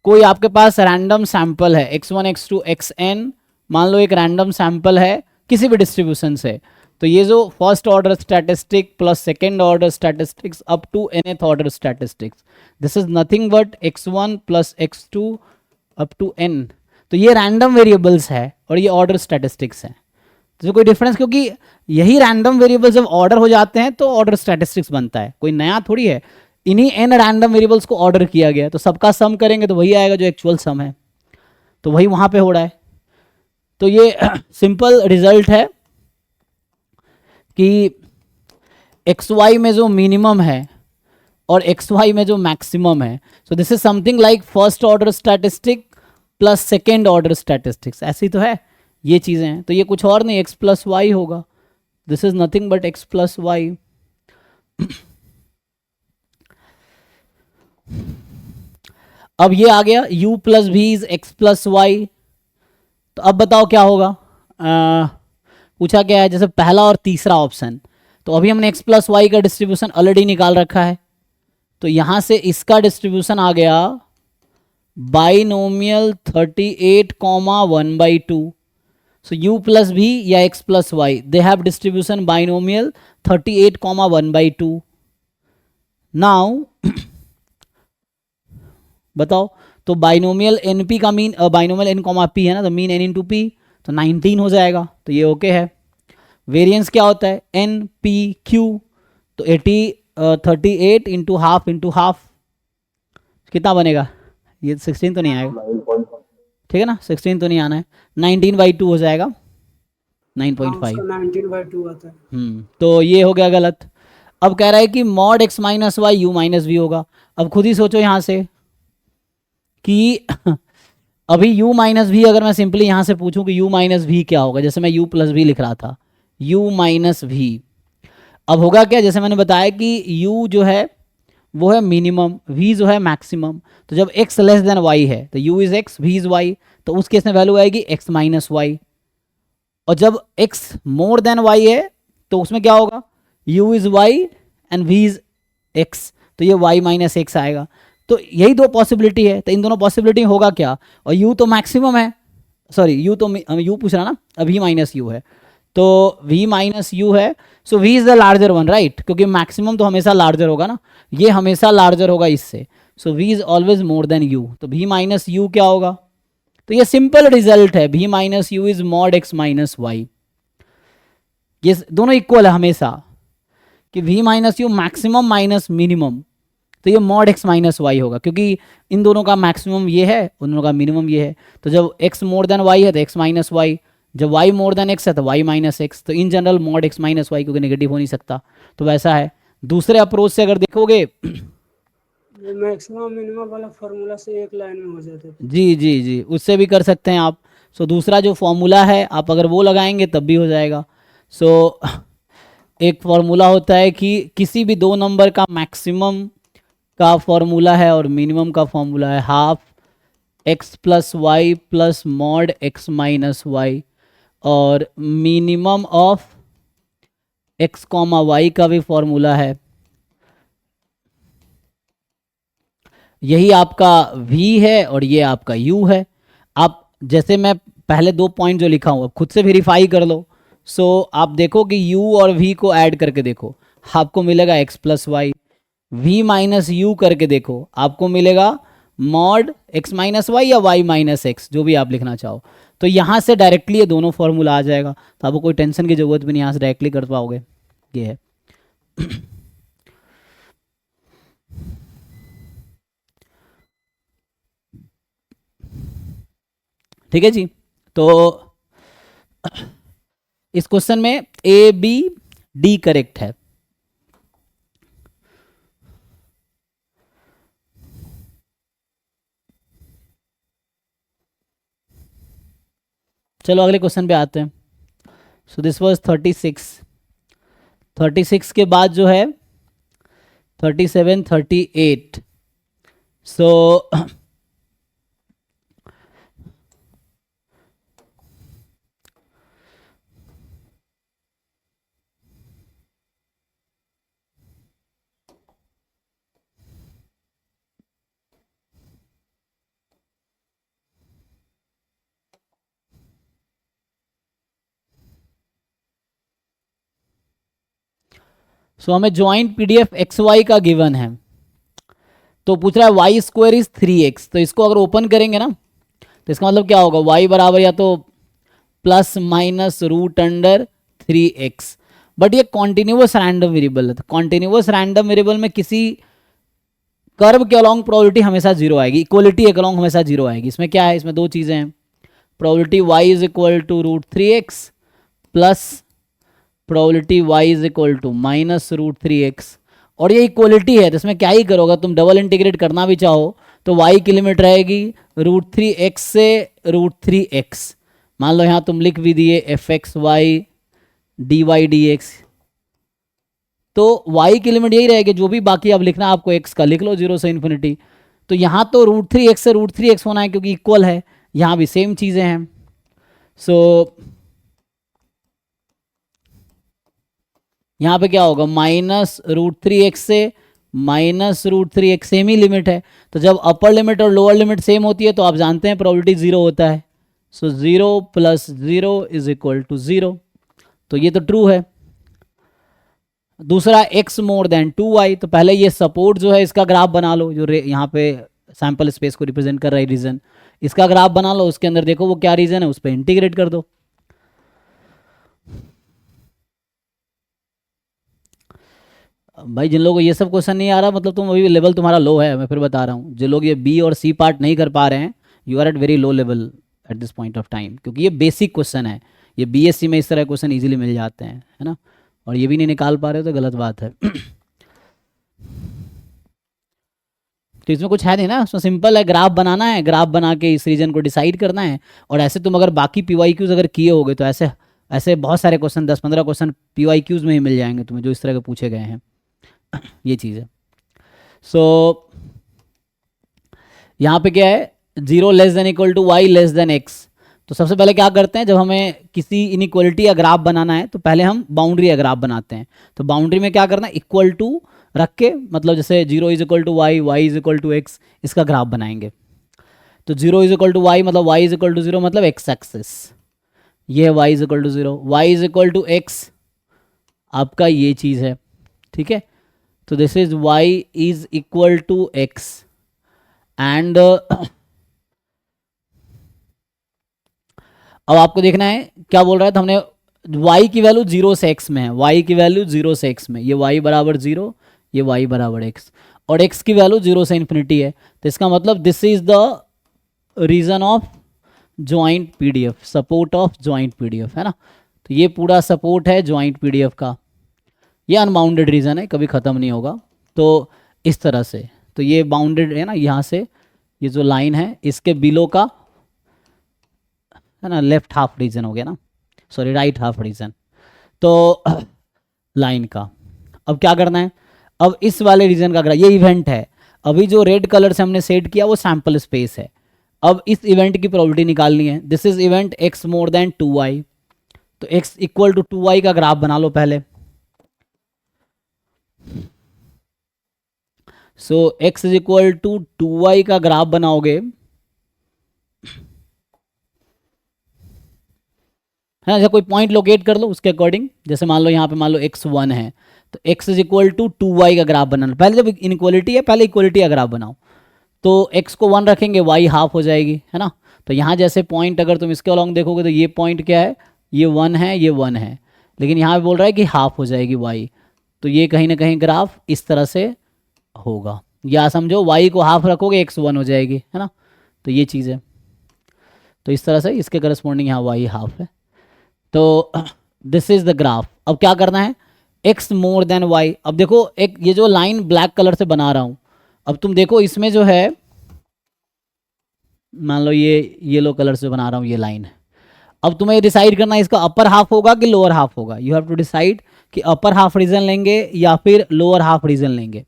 S1: कोई आपके पास रैंडम सैंपल है x1 x2 xn, मान लो एक रैंडम सैंपल है किसी भी डिस्ट्रीब्यूशन से, तो ये जो first order statistic plus second order statistics up to nth order statistics, this is nothing but x1 plus x2 up to n। तो ये रैंडम वेरिएबल्स है और ये ऑर्डर स्टैटिस्टिक्स है, तो कोई डिफरेंस, क्योंकि यही रैंडम वेरिएबल्स जब ऑर्डर हो जाते हैं तो ऑर्डर स्टैटिस्टिक्स बनता है, कोई नया थोड़ी है। इन्हीं n रैंडम वेरिएबल्स को ऑर्डर किया गया है, तो सबका सम करेंगे तो वही आएगा जो एक्चुअल सम है, तो वही वहां पे हो रहा है। तो ये सिंपल रिजल्ट है कि xy में जो मिनिमम है और xy में जो मैक्सिमम है, so this is something like first order statistic plus second order statistics, ऐसी तो है ये चीजें हैं। तो ये कुछ और नहीं, x प्लस वाई होगा, this is nothing but x plus y. अब ये आ गया u plus v is x plus y. तो अब बताओ क्या होगा, पूछा क्या है, जैसे पहला और तीसरा ऑप्शन, तो अभी हमने x प्लस वाई का डिस्ट्रीब्यूशन ऑलरेडी निकाल रखा है, तो यहां से इसका डिस्ट्रीब्यूशन आ गया binomial 38,1/2। So u plus v या x plus y, they have distribution binomial 38,1/2। Now बताओ, तो बाइनोमियल np का mean, binomial n comma p है ना, तो मीन n इंटू पी, तो 19 हो जाएगा, तो ये ओके है। वेरिएंस क्या होता है, n p q, तो 38 इंटू हाफ कितना बनेगा, ये 16 तो नहीं आएगा, ठीक है ना, 16 तो नहीं आना है, 19/2 हो जाएगा, 9.5।
S2: 19/2 आता है।
S1: तो ये हो गया गलत। अब कह रहा है कि mod x minus y u minus v होगा। अब खुद ही सोचो यहां से कि अभी u माइनस वी, अगर मैं सिंपली यहां से पूछूं कि u माइनस वी क्या होगा, जैसे मैं u प्लस वी लिख रहा था, u माइनस वी, अब होगा क्या, जैसे मैंने बताया कि u जो है वो है मिनिमम, v जो है मैक्सिमम, तो जब x लेस देन y है तो u is x, v is y, तो उस केस में वैल्यू आएगी x माइनस वाई। और जब x मोर देन y है तो उसमें क्या होगा, u is y and v is x, तो ये y माइनस एक्स आएगा। तो यही दो पॉसिबिलिटी है, तो इन दोनों पॉसिबिलिटी होगा क्या, और u तो मैक्सिमम है, सॉरी u तो u पूछ रहा ना, अब v माइनस u है, तो v माइनस u है, सो v is the larger one, right, क्योंकि मैक्सिमम तो हमेशा लार्जर होगा ना, ये हमेशा लार्जर होगा इससे, so v is always more than u, तो v माइनस u क्या होगा, तो ये सिंपल रिजल्ट है, v minus u is mod x minus y. ये दोनों इक्वल है हमेशा, कि v minus u maximum minus minimum, तो ये मॉड x माइनस वाई होगा, क्योंकि इन दोनों का मैक्सिमम ये है, उन दोनों का मिनिमम ये है, तो जब x मोर देन y है तो x माइनस वाई, जब y मोर देन x है तो y माइनस एक्स, तो in general mod x minus y, क्योंकि नेगेटिव हो नहीं सकता, तो वैसा है। दूसरे अप्रोच से अगर देखोगे,
S2: मैक्सिमम मिनिमम वाला फार्मूला से एक लाइन में हो जाता है।
S1: जी जी जी, उससे भी कर सकते हैं आप। सो दूसरा जो फॉर्मूला है आप अगर वो लगाएंगे तब भी हो जाएगा। सो एक फॉर्मूला होता है कि किसी भी दो नंबर का मैक्सिमम का फॉर्मूला है और मिनिमम का फॉर्मूला है half x plus y plus mod x minus y, और minimum of x comma y का भी फॉर्मूला है यही आपका v है और ये आपका u है। आप जैसे मैं पहले 2 पॉइंट जो लिखा हूँ खुद से वेरीफाई कर लो। सो आप देखो कि u और v को ऐड करके देखो, आपको मिलेगा x plus y. v minus u करके देखो, आपको मिलेगा मॉड x माइनस वाई या y माइनस एक्स, जो भी आप लिखना चाहो। तो यहाँ से डायरेक्टली ये दोनों फॉर्मूला आ जाएगा, तो आपको कोई टेंशन की जरूरत भी नहीं, यहाँ से डायरेक्टली कर पाओगे। ये है। ठीक है जी। तो इस क्वेश्चन में ए बी डी करेक्ट है। चलो अगले क्वेश्चन पे आते हैं। So this was 36। 36 के बाद जो है 37, 38। सो हमें ज्वाइंट पीडीएफ एक्स वाई का गिवन है, तो पूछ रहा है वाई स्क्वायर इज 3x। तो इसको अगर ओपन करेंगे ना, तो इसका मतलब क्या होगा, y बराबर या तो plus minus root under 3x। But ये कॉन्टिन्यूअस रैंडम वेरिएबल है, तो कॉन्टिन्यूअस रैंडम वेरिएबल में किसी कर्व के अलोंग प्रोबेबिलिटी हमेशा जीरो आएगी, इक्वलिटी के अलोंग हमेशा जीरो आएगी। इसमें क्या है, इसमें दो चीज़ें हैं, probability y is equal to root 3x plus probability y is equal to minus root 3x। और ये इक्वलिटी है, तो इसमें क्या ही करोगे, तुम डबल इंटीग्रेट करना भी चाहो तो y की लिमिट रहेगी रूट 3x से रूट 3x। मान लो यहाँ तुम लिख भी दिए f x y d y d x, तो y की लिमिट यही रहेगी, जो भी बाकी अब लिखना आपको x का लिख लो 0 से इन्फिनिटी। तो यहाँ तो रूट 3x से रूट 3x होना है क्योंकि इक्वल है, यहाँ भी सेम चीज़ें हैं। सो यहाँ पे क्या होगा, माइनस रूट 3x से माइनस रूट 3x, सेम ही लिमिट है। तो जब अपर लिमिट और लोअर लिमिट सेम होती है तो आप जानते हैं प्रोबेबिलिटी जीरो होता है। सो 0 प्लस 0 इज इक्वल टू 0, तो ये तो ट्रू है। दूसरा x मोर देन 2y, तो पहले ये सपोर्ट जो है इसका ग्राफ बना लो, जो यहाँ पे सैंपल स्पेस को रिप्रेजेंट कर रहा है रीजन, इसका ग्राफ बना लो, उसके अंदर देखो वो क्या रीजन है, उस पर इंटीग्रेट कर दो। भाई जिन लोगों को ये सब क्वेश्चन नहीं आ रहा, मतलब तुम अभी लेवल तुम्हारा लो है, मैं फिर बता रहा हूँ। जो लोग ये बी और सी पार्ट नहीं कर पा रहे हैं, you are at very low level at this point of time, क्योंकि ये बेसिक क्वेश्चन है। ये बीएससी में इस तरह क्वेश्चन इजीली मिल जाते हैं, है ना, और ये भी नहीं निकाल पा रहे हो तो गलत बात है। तो इसमें कुछ है नहीं ना, उसमें सिंपल है, ग्राफ बनाना है, ग्राफ बना के इस रीजन को डिसाइड करना है। और ऐसे तुम अगर बाकी पीवाईक्यूज अगर किए होगे तो ऐसे ऐसे बहुत सारे क्वेश्चन 10-15 क्वेश्चन पीवाईक्यूज में ही मिल जाएंगे तुम्हें, जो इस तरह के पूछे गए हैं। ये चीज़ है। सो यहाँ पे क्या है, 0 less than equal to y less than x. तो सबसे पहले क्या करते हैं, जब हमें किसी इनइक्वलिटी या ग्राफ बनाना है तो पहले हम बाउंड्री या ग्राफ बनाते हैं। तो बाउंड्री में क्या करना है, इक्वल टू रख के, मतलब जैसे 0 is equal to y, y is equal to x, इसका ग्राफ बनाएंगे। तो 0 इज इक्वल टू वाई मतलब वाई इज इक्वल टू 0 मतलब एक्स एक्सिस, ये है y is equal to 0, y is equal to x आपका ये चीज़ है, ठीक है। तो this is y is equal to x and अब आपको देखना है क्या बोल रहा है। तो हमने y की वैल्यू 0 से x में है, y की वैल्यू 0 से x में, ये y बराबर 0, ये y बराबर x, और x की वैल्यू 0 से इन्फिनिटी है। तो इसका मतलब this is the region of joint PDF, support of joint PDF, है ना। तो ये पूरा सपोर्ट है ज्वाइंट पीडीएफ का, ये अनबाउंडेड रीजन है, कभी ख़त्म नहीं होगा। तो इस तरह से, तो ये बाउंडेड है ना, यहाँ से ये जो लाइन है इसके बिलो का, है ना, लेफ्ट हाफ रीजन हो गया ना, सॉरी राइट हाफ रीजन, तो लाइन का। अब क्या करना है, अब इस वाले रीजन का, ये इवेंट है, अभी जो रेड कलर से हमने सेट किया वो सैंपल स्पेस है। अब इस इवेंट की प्रोबेबिलिटी निकालनी है, this is event x more than 2y। तो x इक्वल टू 2y का ग्राफ बना लो पहले। So x is equal to 2y का ग्राफ बनाओगे, है ना, जैसे कोई पॉइंट लोकेट कर लो उसके अकॉर्डिंग। जैसे मान लो यहाँ पे मान लो x1 है, तो x is equal to 2y का ग्राफ बनाना। पहले जब इनक्वलिटी है पहले इक्वलिटी का ग्राफ बनाओ। तो x को 1 रखेंगे, y हाफ हो जाएगी, है ना। तो यहाँ जैसे पॉइंट अगर तुम इसके अलॉन्ग देखोगे तो ये पॉइंट क्या है, ये 1 है, ये 1 है, लेकिन यहाँ पे बोल रहा है कि हाफ हो जाएगी y। तो ये कहीं ना कहीं ग्राफ इस तरह से होगा, या समझो y को हाफ रखोगे x 1 हो जाएगी, है ना। तो ये चीज़ है, तो इस तरह से इसके करस्पॉन्डिंग यहाँ y हाफ है। तो दिस इज द ग्राफ। अब क्या करना है, x मोर देन y। अब देखो एक ये जो लाइन ब्लैक कलर से बना रहा हूं, अब तुम देखो इसमें जो है, मान लो ये येलो कलर से बना रहा हूं ये लाइन। अब तुम्हें डिसाइड करना है इसका अपर हाफ होगा कि लोअर हाफ होगा। यू हैव टू डिसाइड कि अपर हाफ रीजन लेंगे या फिर लोअर हाफ रीजन लेंगे।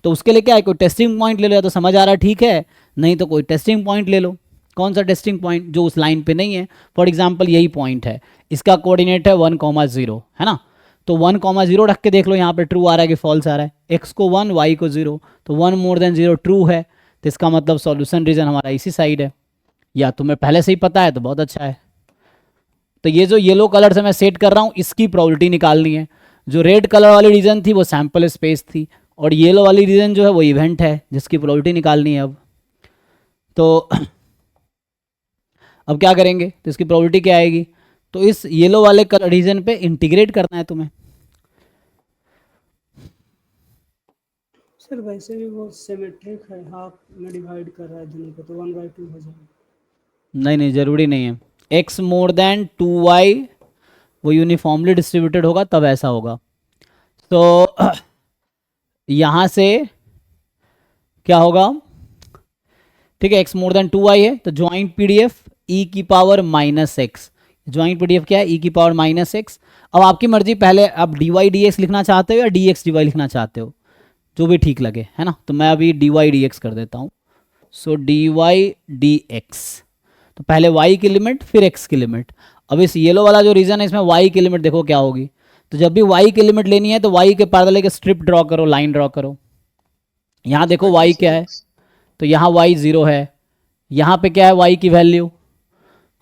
S1: तो उसके लिए क्या है, कोई टेस्टिंग पॉइंट ले लो, या तो समझ आ रहा है ठीक है, नहीं तो कोई टेस्टिंग पॉइंट ले लो। कौन सा टेस्टिंग पॉइंट, जो उस लाइन पे नहीं है। फॉर एग्जाम्पल यही पॉइंट है, इसका कोऑर्डिनेट है 1,0, है ना। तो 1,0 रख के देख लो, यहाँ पे ट्रू आ रहा है कि फॉल्स आ रहा है। एक्स को 1, वाई को 0, तो 1 मोर देन 0 ट्रू है, तो इसका मतलब सॉल्यूशन रीजन हमारा इसी साइड है। या तुम्हें पहले से ही पता है तो बहुत अच्छा है। तो ये जो येलो कलर से मैं सेट कर रहा हूँ इसकी प्रोबेबिलिटी निकालनी है। जो रेड कलर वाली रीजन थी वो सैंपल स्पेस थी, और येलो वाली रीजन जो है वो इवेंट है जिसकी प्रोबेबिलिटी निकालनी है। अब तो अब क्या करेंगे, तो इसकी प्रोबेबिलिटी क्या आएगी, तो इस येलो वाले कलर रीजन पे इंटीग्रेट करना है तुम्हें।
S2: सर वैसे भी वो सिमेट्रिक है, हाफ में डिवाइड कर रहा है दोनों को, तो 1/2 हो जाएगा।
S1: नहीं नहीं, ज़रूरी नहीं है। x मोर देन 2y वो यूनिफॉर्मली डिस्ट्रीब्यूटेड होगा तब ऐसा होगा। तो यहाँ से क्या होगा, ठीक है, x मोर देन 2y है, तो ज्वाइंट पीडीएफ e की पावर -x। ज्वाइंट पीडीएफ क्या है, e की पावर -x। अब आपकी मर्जी, पहले आप dy dx लिखना चाहते हो या dx dy लिखना चाहते हो, जो भी ठीक लगे, है ना। तो मैं अभी dy dx कर देता हूँ। सो dy dx, तो पहले y की लिमिट फिर x की लिमिट। अब इस येलो वाला जो रीजन है इसमें y की लिमिट देखो क्या होगी। तो जब भी y की लिमिट लेनी है तो y के पैरेलल एक स्ट्रिप ड्रॉ करो, लाइन ड्रॉ करो। यहाँ देखो y क्या है, तो यहाँ y 0 है, यहाँ पे क्या है y की वैल्यू,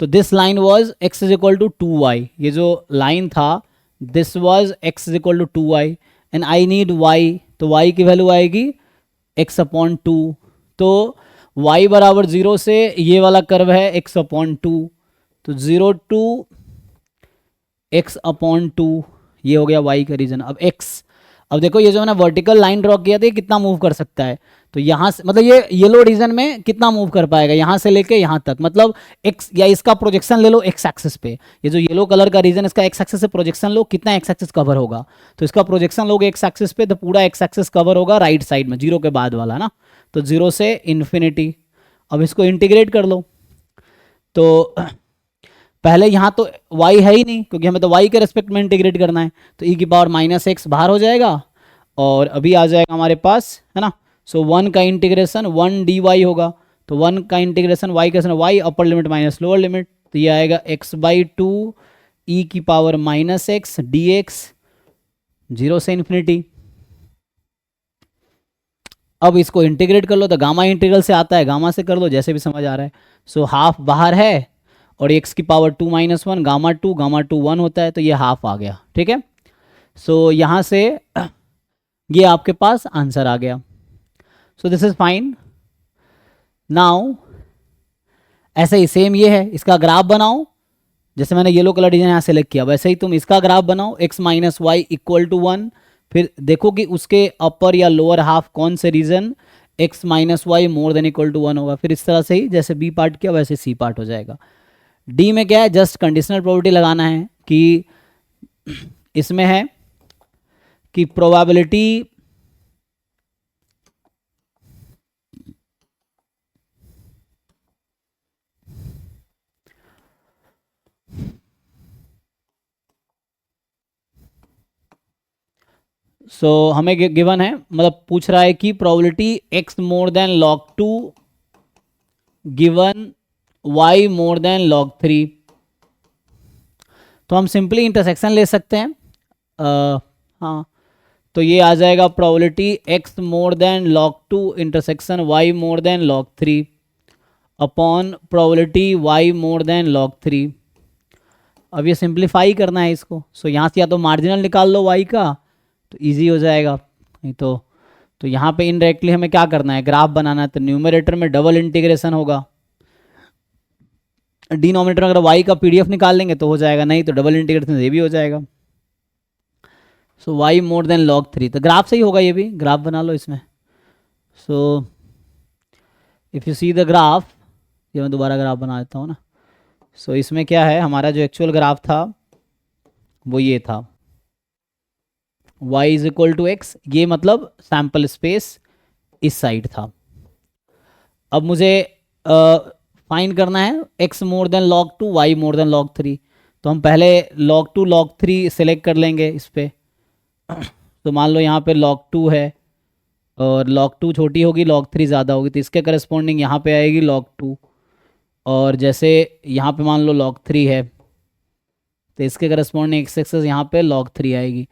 S1: तो this line was x is equal to 2y। ये जो लाइन था this was x is equal to 2y and I need y, तो y की वैल्यू आएगी x/2। तो y बराबर 0 से ये वाला कर्व है x/2, तो 0 to x/2 ये हो गया y का रीजन। अब x, अब देखो ये जो मैंने वर्टिकल लाइन ड्रॉ किया था ये कितना मूव कर सकता है, तो यहाँ से मतलब ये येलो रीजन में कितना मूव कर पाएगा, यहाँ से लेके यहाँ तक, मतलब x, या इसका प्रोजेक्शन ले लो x एक्सिस पे। ये जो येलो कलर का रीजन इसका x एक्सिस से प्रोजेक्शन लो, कितना x एक्सिस कवर होगा, तो इसका प्रोजेक्शन लोगे x एक्सिस पे तो पूरा x एक्सिस कवर होगा राइट साइड में, 0 के बाद वाला ना, तो 0 से इन्फिनिटी। अब इसको इंटीग्रेट कर लो, तो पहले यहाँ तो y है ही नहीं क्योंकि हमें तो y के रेस्पेक्ट में इंटीग्रेट करना है, तो e की पावर -x बाहर हो जाएगा और अभी आ जाएगा हमारे पास, है ना। सो 1 का इंटीग्रेशन 1 dy होगा, तो 1 का इंटीग्रेशन y का y अपर लिमिट माइनस लोअर लिमिट, तो ये आएगा x/2 e की पावर -x dx 0 से इन्फिनिटी। अब इसको इंटीग्रेट कर लो तो गामा इंटीग्रल से आता है, गामा से कर लो जैसे भी समझ आ रहा है। सो हाफ बाहर है और x की पावर 2 - 1 गामा 2 1 होता है, तो ये हाफ आ गया, ठीक है। सो यहाँ से ये आपके पास आंसर आ गया। सो दिस इज फाइन। नाउ ऐसे ही सेम ये है, इसका ग्राफ बनाओ, जैसे मैंने येलो कलर डिजाइन यहाँ सेलेक्ट किया वैसे ही तुम इसका ग्राफ बनाओ, x - y = 1। फिर देखो कि उसके अपर या लोअर हाफ कौन से region x - y more than equal to 1 होगा। फिर इस तरह से ही जैसे बी पार्ट किया वैसे सी पार्ट हो जाएगा। डी में क्या है, जस्ट कंडीशनल प्रोबेबिलिटी लगाना है कि इसमें है कि प्रोबेबिलिटी हमें गिवन है, मतलब पूछ रहा है कि probability x more then log 2 given y more then log 3। तो हम सिंपली इंटरसेक्शन ले सकते हैं, हाँ, तो ये आ जाएगा probability x more then log2 intersection y more than log3 upon probability y more than log3। अब ये सिंप्लीफाई करना है इसको, सो यहाँ से या तो मार्जिनल निकाल लो y का तो इजी हो जाएगा, नहीं तो यहाँ पे इनडायरेक्टली हमें क्या करना है, ग्राफ बनाना है, तो न्यूमरेटर में डबल इंटीग्रेशन होगा, डिनोमिनेटर अगर y का पीडीएफ निकाल लेंगे तो हो जाएगा, नहीं तो डबल इंटीग्रेशन से ये भी हो जाएगा। सो y मोर देन log3, तो ग्राफ सही होगा, ये भी ग्राफ बना लो इसमें। So if you see the graph, ये मैं दोबारा ग्राफ बना देता हूँ ना। सो इसमें क्या है, हमारा जो एक्चुअल ग्राफ था वो ये था, y is equal to x, ये मतलब सैम्पल स्पेस इस साइड था। अब मुझे फाइंड करना है x more then log2 y more than log3, तो हम पहले log2 log3 सेलेक्ट कर लेंगे इस पर। तो मान लो यहाँ पे log2 है और log2 छोटी होगी log3 ज़्यादा होगी, तो इसके करस्पॉन्डिंग यहाँ पे आएगी log2, और जैसे यहाँ पे मान लो log3 है तो इसके करस्पॉन्डिंग x एक्सेस यहाँ पे log3 आएगी।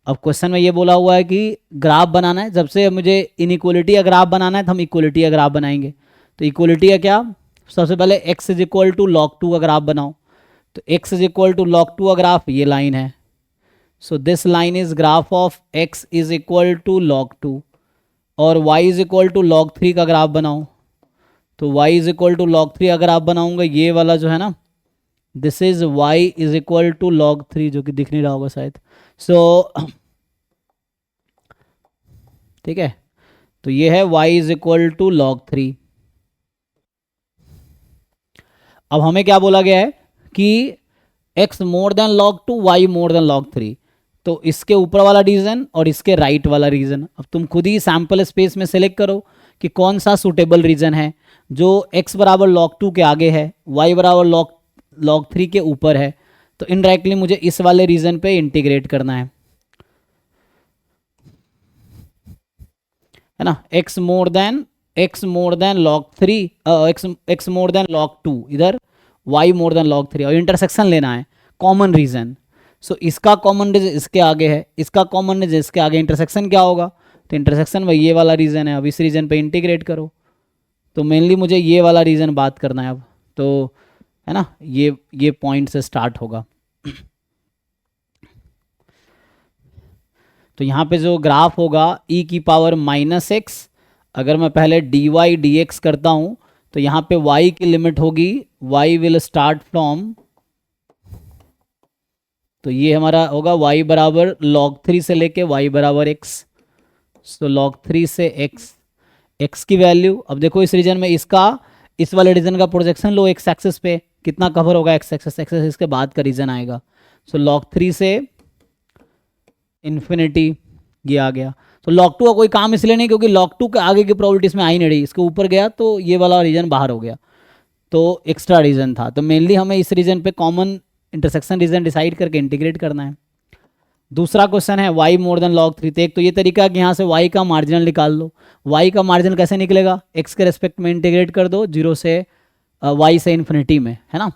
S1: अब क्वेश्चन में ये बोला हुआ है कि ग्राफ बनाना है, जब से मुझे इनइक्वलिटी का ग्राफ बनाना है तो हम इक्वलिटी का ग्राफ बनाएंगे। तो इक्वलिटी का क्या, सबसे पहले x is equal to log2 का ग्राफ बनाओ, तो x is equal to log2 का ग्राफ ये लाइन है, so this line is graph of x is equal to log2, और y is equal to log3 का ग्राफ बनाओ, तो y is equal to log3 का ग्राफ बनाऊंगा, ये वाला जो है ना, this is y is equal to log3, जो कि दिख नहीं रहा होगा शायद। सो ठीक है, तो ये है y is equal to log3। अब हमें क्या बोला गया है कि x more then log2 y more than log3, तो इसके ऊपर वाला रीजन और इसके राइट वाला रीजन, अब तुम खुद ही सैम्पल स्पेस में सेलेक्ट करो कि कौन सा सूटेबल रीजन है, जो x बराबर log2 के आगे है, y बराबर log3 के ऊपर है, तो इनडायरेक्टली मुझे इस वाले रीजन पे इंटीग्रेट करना है ना। x more than log3, x more then log2 इधर, y मोर देन log3, और इंटरसेक्शन लेना है कॉमन रीजन। सो इसका कॉमन रीजन इसके आगे है, इसका कॉमन रीजन इसके आगे, इंटरसेक्शन क्या होगा, तो इंटरसेक्शन में ये वाला रीजन है, अब इस रीजन पे इंटीग्रेट करो, तो मेनली मुझे ये वाला रीजन बात करना है अब, तो है ना, ये पॉइंट से स्टार्ट होगा। तो यहाँ पे जो ग्राफ होगा e की पावर -x, अगर मैं पहले dy dx करता हूँ तो यहाँ पे y की लिमिट होगी, y विल स्टार्ट फ्रॉम, तो ये हमारा होगा y बराबर log3 से लेके y बराबर x, सो log3 से x की वैल्यू, अब देखो इस रीजन में इसका, इस वाले रीजन का प्रोजेक्शन लो x एक्सेस पे, कितना कवर होगा x एक्सेस, इसके बाद का रीजन आएगा, सो log3 से इन्फिनिटी, ये आ गया। तो log2 का कोई काम इसलिए नहीं क्योंकि log2 के आगे की प्रोबेबिलिटी इसमें आ ही नहीं रही, इसके ऊपर गया तो ये वाला रीजन बाहर हो गया, तो एक्स्ट्रा रीजन था, तो मेनली हमें इस रीजन पे कॉमन इंटरसेक्शन रीजन डिसाइड करके इंटीग्रेट करना है। दूसरा क्वेश्चन है y मोर देन log3, तो एक तो ये तरीका है कि यहाँ से y का मार्जिनल निकाल लो, y का मार्जिनल कैसे निकलेगा, x के रेस्पेक्ट में इंटीग्रेट कर दो 0 से y से इन्फिनिटी में, है ना,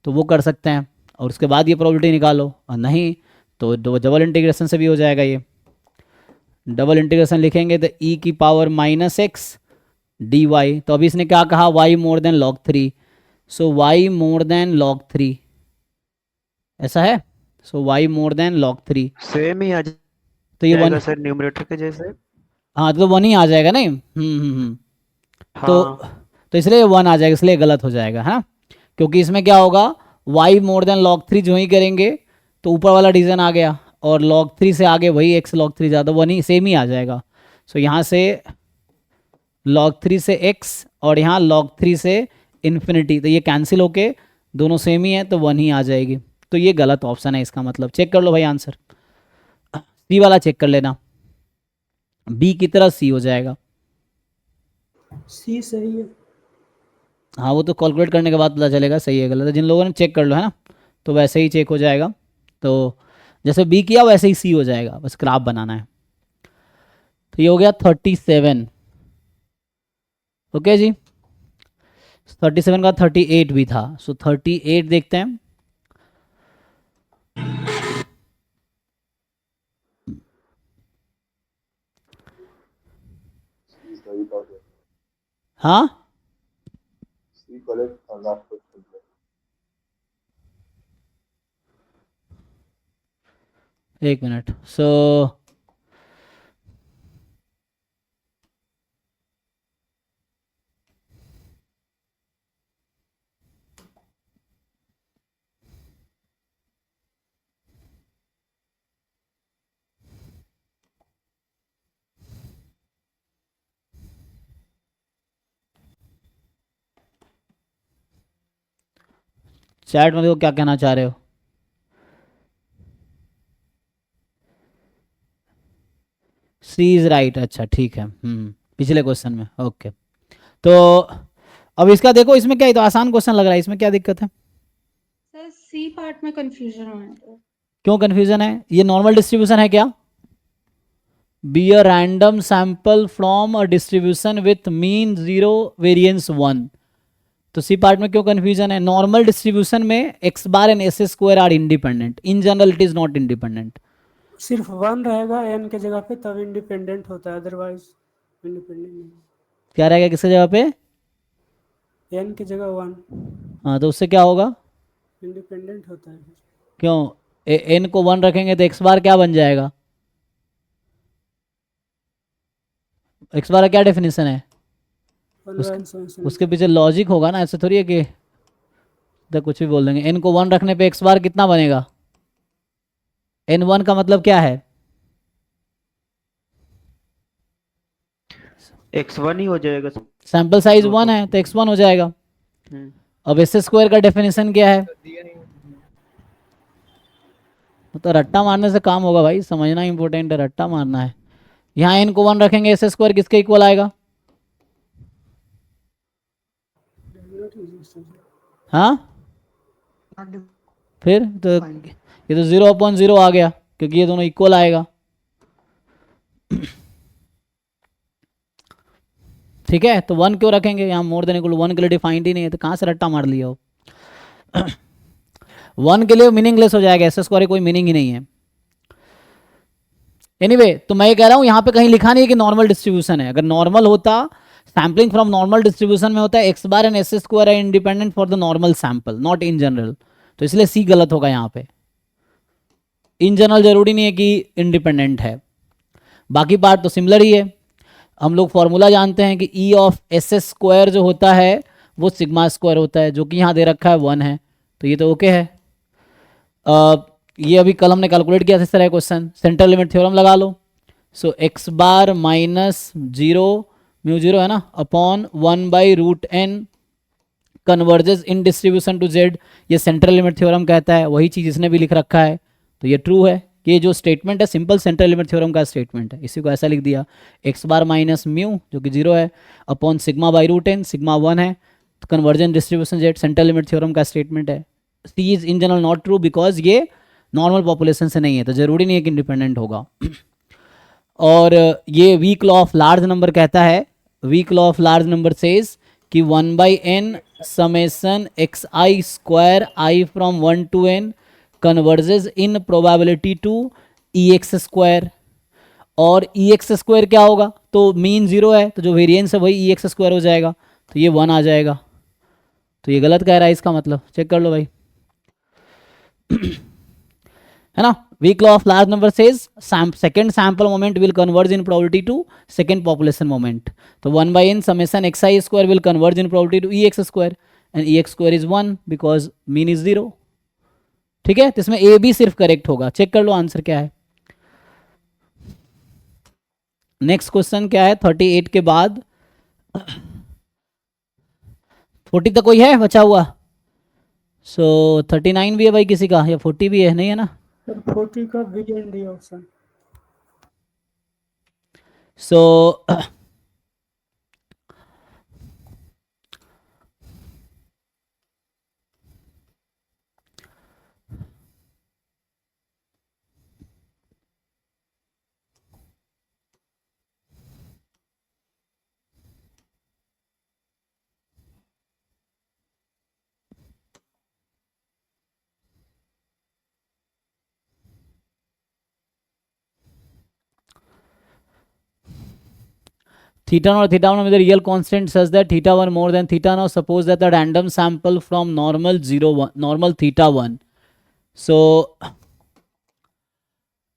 S1: तो वो कर सकते हैं, और उसके बाद ये प्रोबेबिलिटी निकालो, और नहीं तो डबल इंटीग्रेशन से भी हो जाएगा। ये डबल इंटीग्रेशन लिखेंगे तो e की पावर -x dy, तो अभी इसने क्या कहा, y more than log3, so y more than log3, ऐसा है, so y more than log3,
S3: same ही आ
S1: तो ये
S3: जाएगा
S1: वन,
S3: सर न्यूमरेटर के जैसे।
S1: हाँ तो 1 ही आ जाएगा नहीं, तो इसलिए 1 आ जाएगा, इसलिए गलत हो जाएगा, है ना, क्योंकि इसमें क्या होगा, y मोर देन log3 जो ही करेंगे तो ऊपर वाला रीजन आ गया, और log3 से आगे वही x log3 ज़्यादा, 1 ही सेम ही आ जाएगा। सो यहाँ से log3 से x और यहाँ log3 से इन्फिनिटी, तो ये कैंसिल होके दोनों सेम ही है, तो 1 ही आ जाएगी, तो ये गलत ऑप्शन है इसका मतलब। चेक कर लो भाई आंसर, सी वाला चेक कर लेना, बी की तरह सी हो जाएगा।
S2: सी सही है।
S1: हाँ वो तो कैलकुलेट करने के बाद पता चलेगा सही है गलत है, जिन लोगों ने चेक कर लो है ना, तो वैसे ही चेक हो जाएगा, तो जैसे बी किया वैसे ही सी हो जाएगा, बस ग्राफ बनाना है। तो ये हो गया 37, ओके जी, 37 का 38 भी था, सो 38 देखते हैं। हाँ एक मिनट सो चैट में देखो क्या कहना चाह रहे हो। सी इज राइट, अच्छा ठीक है। पिछले क्वेश्चन में ओके। तो अब इसका देखो, इसमें क्या है, तो आसान क्वेश्चन लग रहा है, इसमें क्या दिक्कत है?
S3: सर सी पार्ट में कंफ्यूजन हो रहा है।
S1: क्यों कंफ्यूजन है? ये नॉर्मल डिस्ट्रीब्यूशन है क्या? Be a random sample from a distribution with mean 0 variance 1। तो सी पार्ट में क्यों कंफ्यूजन है? नॉर्मल डिस्ट्रीब्यूशन में x bar and s square are independent, in general it is not independent.
S2: सिर्फ वन रहेगा n के जगह पे तब इंडिपेंडेंट होता है, अदरवाइज इंडिपेंडेंट नहीं।
S1: क्या रहेगा किसकी जगह पे?
S2: एन की जगह वन
S1: हाँ तो उससे क्या होगा?
S2: इंडिपेंडेंट होता है।
S1: क्यों? एन को 1 रखेंगे तो एक्स बार क्या बन जाएगा? एक्स बार का क्या डेफिनेशन है?
S2: वन
S1: उस,
S2: बाय एन समेशन
S1: उसके पीछे लॉजिक होगा ना, ऐसे थोड़ी है कि तो कुछ भी बोल देंगे। एन को 1 रखने पे एक्स बार कितना बनेगा? एन 1 का मतलब क्या है?
S4: x1 ही हो जाएगा।
S1: सैंपल साइज
S4: दो
S1: 1
S4: तो
S1: है तो x1 हो जाएगा।
S4: हम्म,
S1: अब एस स्क्वायर का डेफिनेशन क्या है? तो रट्टा मारने से काम होगा भाई, समझना इंपॉर्टेंट है, रट्टा मारना है। यहाँ एन को 1 रखेंगे, एस स्क्वायर किसके इक्वल आएगा? हाँ फिर तो ये तो 0/0 आ गया, क्योंकि ये दोनों इक्वल आएगा। ठीक है, तो 1 क्यों रखेंगे यहाँ? मोर देन इक्वल 1 के लिए डिफाइंड ही नहीं है, तो कहाँ से रट्टा मार लिया हो? 1 के लिए मीनिंगलेस हो जाएगा, एस स्क्वायर कोई मीनिंग ही नहीं है। एनीवे तो मैं ये कह रहा हूँ यहाँ पे कहीं लिखा नहीं है कि नॉर्मल डिस्ट्रीब्यूशन है। अगर नॉर्मल होता, सैम्पलिंग फ्रॉम नॉर्मल डिस्ट्रीब्यूशन में होता है x bar and s square है independent for the normal sample, not in general. तो इसलिए सी गलत होगा यहाँ पे। इन जनरल जरूरी नहीं है कि इंडिपेंडेंट है, बाकी पार्ट तो सिमिलर ही है। हम लोग फॉर्मूला जानते हैं कि ई ऑफ एस स्क्वायर जो होता है वो सिग्मा स्क्वायर होता है, जो कि यहाँ दे रखा है 1 है, तो ये तो ओके है। ये अभी कल हमने कैलकुलेट किया था इस तरह क्वेश्चन, सेंट्रल लिमिट थ्योरम लगा लो। So x bar minus 0 mu 0 है ना upon 1/√n converges in distribution to z, ये सेंट्रल लिमिट थ्योरम कहता है, वही चीज़ इसने भी लिख रखा है। तो ये ट्रू है कि ये जो स्टेटमेंट है सिंपल सेंट्रल लिमिट थ्योरम का स्टेटमेंट है, इसी को ऐसा लिख दिया। एक्स बार माइनस म्यू जो कि 0 है अपॉन सिग्मा/√n, सिग्मा 1 है, तो convergence distribution Z central limit theorem का स्टेटमेंट है। C is in general not true because ये नॉर्मल पॉपुलेशन से नहीं है, तो जरूरी नहीं है कि इंडिपेंडेंट होगा। और ये weak law of large number कहता है, weak law of large number says कि 1/n summation x i square i from 1 to n converges in probability to E x square. और ई एक्स स्क्वायर क्या होगा? तो मीन 0 है, तो जो वेरिएंस है वही ई एक्स स्क्वायर हो जाएगा, तो ये 1 आ जाएगा। तो ये गलत कह रहा है, इसका मतलब चेक कर लो भाई। है ना, weak law of large number says second sample moment will converge in probability to second population moment. तो 1/n summation x i square will converge in probability to E x square and E x square is 1 because mean is 0। ठीक है, तो इसमें A B सिर्फ correct होगा, check कर लो answer क्या है। नेक्स्ट क्वेश्चन क्या है 38 के बाद? 40 तक कोई है बचा हुआ? सो 39 भी है भाई किसी का, या 40 भी है? नहीं है ना।
S2: 40 का B and D option.
S1: So theta naught theta 1 with a real constant such that theta 1 more than theta naught. Suppose that a random sample from normal 0 1 normal theta 1. So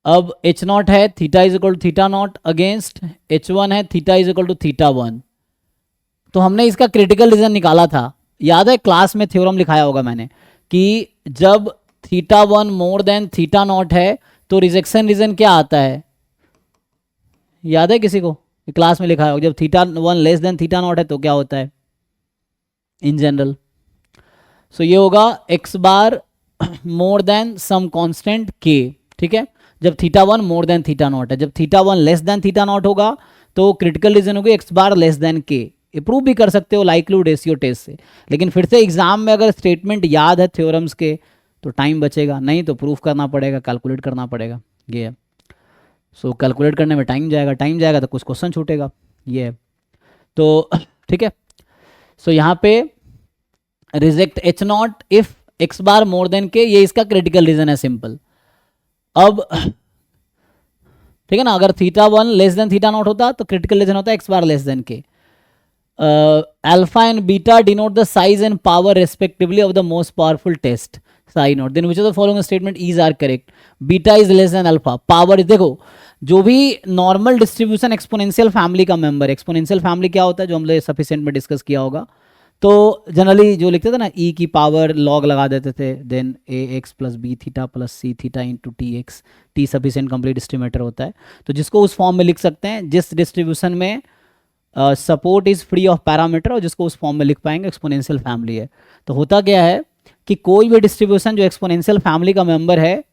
S1: अब h नॉट है theta is equal to theta naught against h1 है theta is equal to theta 1. तो हमने इसका critical reason निकाला था, याद है क्लास में थ्योरम लिखाया होगा मैंने कि जब theta 1 more than theta not है तो रिजेक्शन रीजन क्या आता है, याद है किसी को? क्लास में लिखा है जब theta 1 less than theta not है तो क्या होता है इन जनरल. सो ये होगा x bar more than some constant k. ठीक है, जब theta 1 more than theta not है. जब theta 1 less than theta not होगा तो क्रिटिकल रीजन होगी x bar less than k. ये प्रूव भी कर सकते हो लाइक्लीहुड रेशियो टेस्ट से, लेकिन फिर से एग्जाम में अगर स्टेटमेंट याद है थ्योरम्स के तो टाइम बचेगा, नहीं तो प्रूफ करना पड़ेगा, कैलकुलेट करना पड़ेगा. ये है. सो कैलकुलेट करने में टाइम जाएगा तो कुछ क्वेश्चन छूटेगा. ये है. तो ठीक है, सो यहाँ पे reject h not if x bar more then k, ये इसका क्रिटिकल रीजन है सिंपल. अब ठीक है ना, अगर theta 1 less than theta not होता तो क्रिटिकल रीजन होता x bar less than k. Alpha and beta denote the size and power respectively of the most powerful test. Psi naught. Then which of the following statement is are correct? Beta is less than alpha. Power is, देखो जो भी normal distribution exponential family का member, exponential family क्या होता है जो हमने sufficient में डिस्कस किया होगा, तो जनरली जो लिखते थे ना e की पावर लॉग लगा देते थे, then ax plus b theta plus c theta into t x. T sufficient complete estimator होता है, तो जिसको उस फॉर्म में लिख सकते हैं जिस डिस्ट्रीब्यूशन में support is free of parameter, और जिसको उस फॉर्म में लिख पाएंगे एक्सपोनेंशियल फैमिली है. तो होता क्या है कि कोई भी डिस्ट्रीब्यूशन जो एक्सपोनेंशियल फैमिली का मेंबर है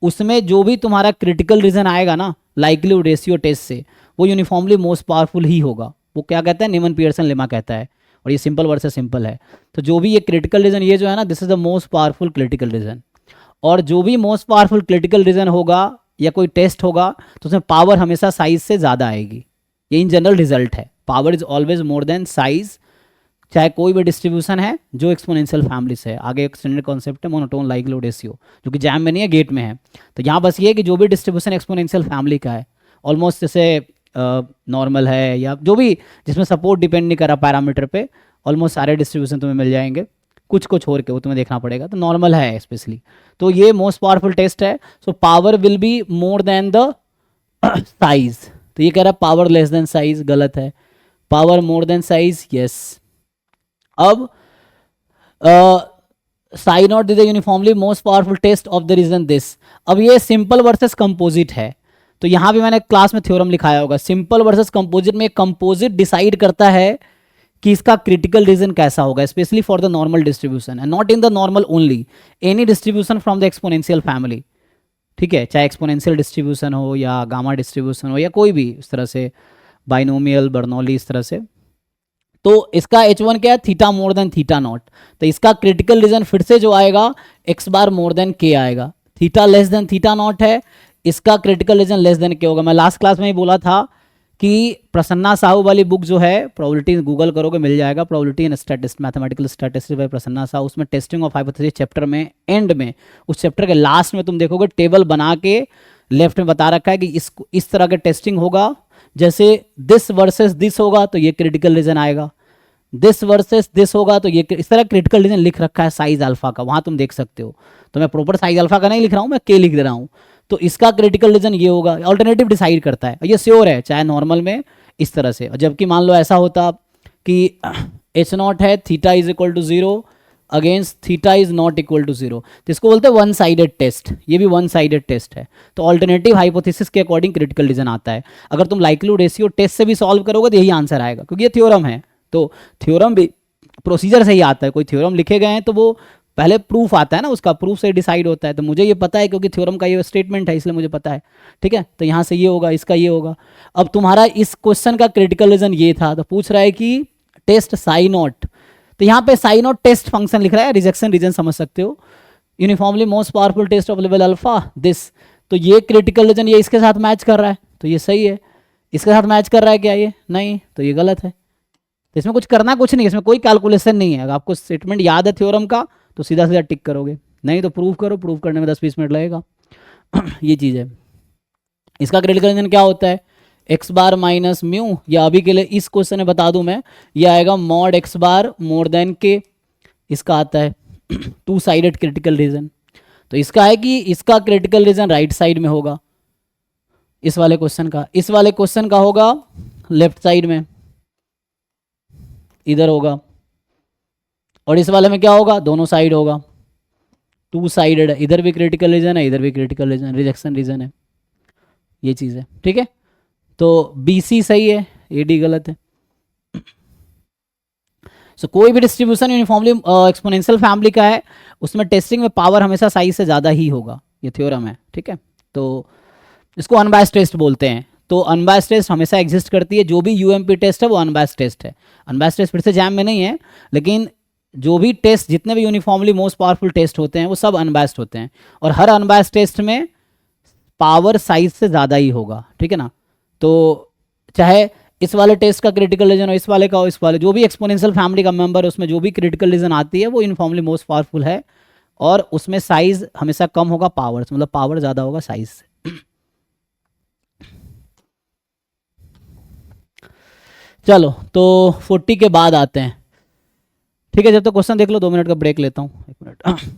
S1: उसमें जो भी तुम्हारा क्रिटिकल रीजन आएगा ना लाइक्लीहुड रेशियो टेस्ट से, वो यूनिफॉर्मली मोस्ट पावरफुल ही होगा. वो क्या कहता है, नीमन पियर्सन लेमा कहता है, और ये सिंपल वर्सेस सिंपल है. तो जो भी ये क्रिटिकल रीजन ये जो है ना, this is the most powerful critical reason. और जो भी मोस्ट पावरफुल क्रिटिकल रीजन होगा या कोई टेस्ट होगा तो उसमें पावर हमेशा साइज से ज़्यादा आएगी. ये इन जनरल रिजल्ट है, power is always more than size, चाहे कोई भी डिस्ट्रीब्यूशन है जो एक्सपोनेंशियल फैमिली से है. आगे एक स्टैंडर्ड कॉन्सेप्ट है मोनोटोन लाइक्लीहुड रेशियो, जो कि जैम में नहीं है गेट में है. तो यहाँ बस ये है कि जो भी डिस्ट्रीब्यूशन एक्सपोनेंशियल फैमिली का है, ऑलमोस्ट जैसे नॉर्मल है या जो भी जिसमें सपोर्ट डिपेंड नहीं करा पैरामीटर पे, ऑलमोस्ट सारे डिस्ट्रीब्यूशन तुम्हें मिल जाएंगे. कुछ को छोड़ के वो तुम्हें देखना पड़ेगा, तो नॉर्मल है स्पेशली. तो ये मोस्ट पावरफुल टेस्ट है. So power will be more than the size. तो ये कह रहा है पावर लेस देन साइज, गलत है. Power more than size, yes. अब psi not is uniformly most powerful test of the region this. अब ये सिंपल वर्सेस कंपोजिट है, तो यहाँ भी मैंने क्लास में थ्योरम लिखाया होगा. सिंपल वर्सेस कंपोजिट में कंपोजिट डिसाइड करता है कि इसका क्रिटिकल रीजन कैसा होगा, specially for the normal distribution and not in the normal only, any distribution from the exponential family. ठीक है, चाहे एक्सपोनेंशियल डिस्ट्रीब्यूशन हो या गामा डिस्ट्रीब्यूशन हो या कोई भी इस तरह से बाइनोमियल बर्नौली इस तरह से. तो इसका h1 क्या है, theta more than theta not. तो इसका क्रिटिकल रीजन फिर से जो आएगा x bar more then k आएगा. Theta less than theta not है, इसका critical reason less than k होगा. मैं लास्ट क्लास में ही बोला था कि प्रसन्ना साहू वाली बुक जो है, प्रोबेबिलिटी गूगल करोगे मिल जाएगा, probability and statistics mathematical statistics by Prasanna Sahu. उसमें टेस्टिंग ऑफ हाइपोथेसिस चैप्टर में एंड में, उस चैप्टर के लास्ट में तुम देखोगे टेबल बना के लेफ्ट में बता रखा है कि इस तरह के टेस्टिंग होगा. जैसे दिस वर्सेस दिस होगा तो ये क्रिटिकल रीजन आएगा, दिस वर्सेस दिस होगा तो ये, इस तरह क्रिटिकल रीजन लिख रखा है साइज अल्फा का, वहां तुम देख सकते हो. तो मैं प्रॉपर साइज अल्फा का नहीं लिख रहा हूँ, मैं के लिख दे रहा हूँ. तो इसका क्रिटिकल रीजन ये होगा, ऑल्टरनेटिव डिसाइड करता है. ये श्योर है, चाहे नॉर्मल में इस तरह से. जबकि मान लो ऐसा होता कि h नॉट है theta is equal to 0 against theta is not equal to 0, तो इसको बोलते हैं वन साइडेड टेस्ट. ये भी वन साइडेड टेस्ट है. तो ऑल्टरनेटिव हाइपोथेसिस के अकॉर्डिंग क्रिटिकल रीजन आता है. अगर तुम लाइक्लीहुड रेशियो टेस्ट से भी सॉल्व करोगे तो यही आंसर आएगा, क्योंकि ये थ्योरम है. तो थ्योरम भी प्रोसीजर से ही आता है. कोई थ्योरम लिखे गए हैं तो वो पहले प्रूफ आता है ना, उसका प्रूफ से डिसाइड होता है. तो मुझे ये पता है क्योंकि थ्योरम का ये स्टेटमेंट है, इसलिए मुझे पता है. ठीक है, तो यहाँ से ये होगा, इसका ये होगा. अब तुम्हारा इस क्वेश्चन का क्रिटिकल रीजन ये था, तो पूछ रहा है कि टेस्ट साई नॉट. तो यहाँ पे साई नॉट टेस्ट फंक्शन लिख रहा है, रिजेक्शन रीजन समझ सकते हो. Uniformly most powerful test of level alpha this. तो ये क्रिटिकल रीजन ये इसके साथ मैच कर रहा है, तो ये सही है. इसके साथ मैच कर रहा है क्या ये, नहीं, तो ये गलत है. तो इसमें कुछ करना कुछ नहीं, इसमें कोई कैलकुलेशन नहीं है. अगर आपको स्टेटमेंट याद है थ्योरम का तो सीधा सीधा टिक करोगे, नहीं तो प्रूफ करो. प्रूफ करने में 10-20 मिनट लगेगा. ये चीज़ है. इसका क्रिटिकल रीजन क्या होता है, एक्स बार माइनस म्यू, या अभी के लिए इस क्वेश्चन में बता दूं मैं, ये आएगा मॉड एक्स बार मोर देन के, इसका आता है टू साइडेड क्रिटिकल रीजन। तो इसका है कि इसका क्रिटिकल रीजन राइट साइड में होगा इस वाले क्वेश्चन का, इस वाले क्वेश्चन का होगा लेफ्ट साइड में, इधर होगा, और इस वाले में क्या होगा, दोनों साइड होगा, टू साइडेड, इधर भी क्रिटिकल रीजन है, इधर भी क्रिटिकल रीजन, रिजेक्शन रीजन है, ये चीज़ है। ठीक है, तो बी सी सही है, ए डी गलत है। सो कोई भी डिस्ट्रीब्यूशन यूनिफॉर्मली एक्सपोनेंशियल फैमिली का है, उसमें टेस्टिंग में पावर हमेशा साइज से ज़्यादा ही होगा, ये थ्योरम है। ठीक है, तो इसको अनबायस्ड टेस्ट बोलते हैं। तो अनबायस्ड टेस्ट हमेशा एग्जिस्ट करती है, जो भी यूएमपी टेस्ट है वो अनबायस्ड टेस्ट है। अनबायस्ड टेस्ट फिर से जैम में नहीं है, लेकिन जो भी टेस्ट, जितने भी यूनिफॉर्मली मोस्ट पावरफुल टेस्ट होते हैं वो सब अनबायस्ड होते हैं, और हर अनबायस्ड टेस्ट में पावर साइज से ज़्यादा ही होगा। ठीक है ना, तो चाहे इस वाले टेस्ट का क्रिटिकल रीजन हो, इस वाले का हो, इस वाले जो भी एक्सपोनेंशियल फैमिली का मेंबर है उसमें जो भी क्रिटिकल रीजन आती है वो यूनिफॉर्मली मोस्ट पावरफुल है, और उसमें साइज हमेशा कम होगा पावर से, मतलब पावर ज़्यादा होगा साइज से। चलो, तो 40 के बाद आते हैं। ठीक है, जब तक क्वेश्चन देख लो, 2 मिनट का ब्रेक लेता हूँ, 1 मिनट।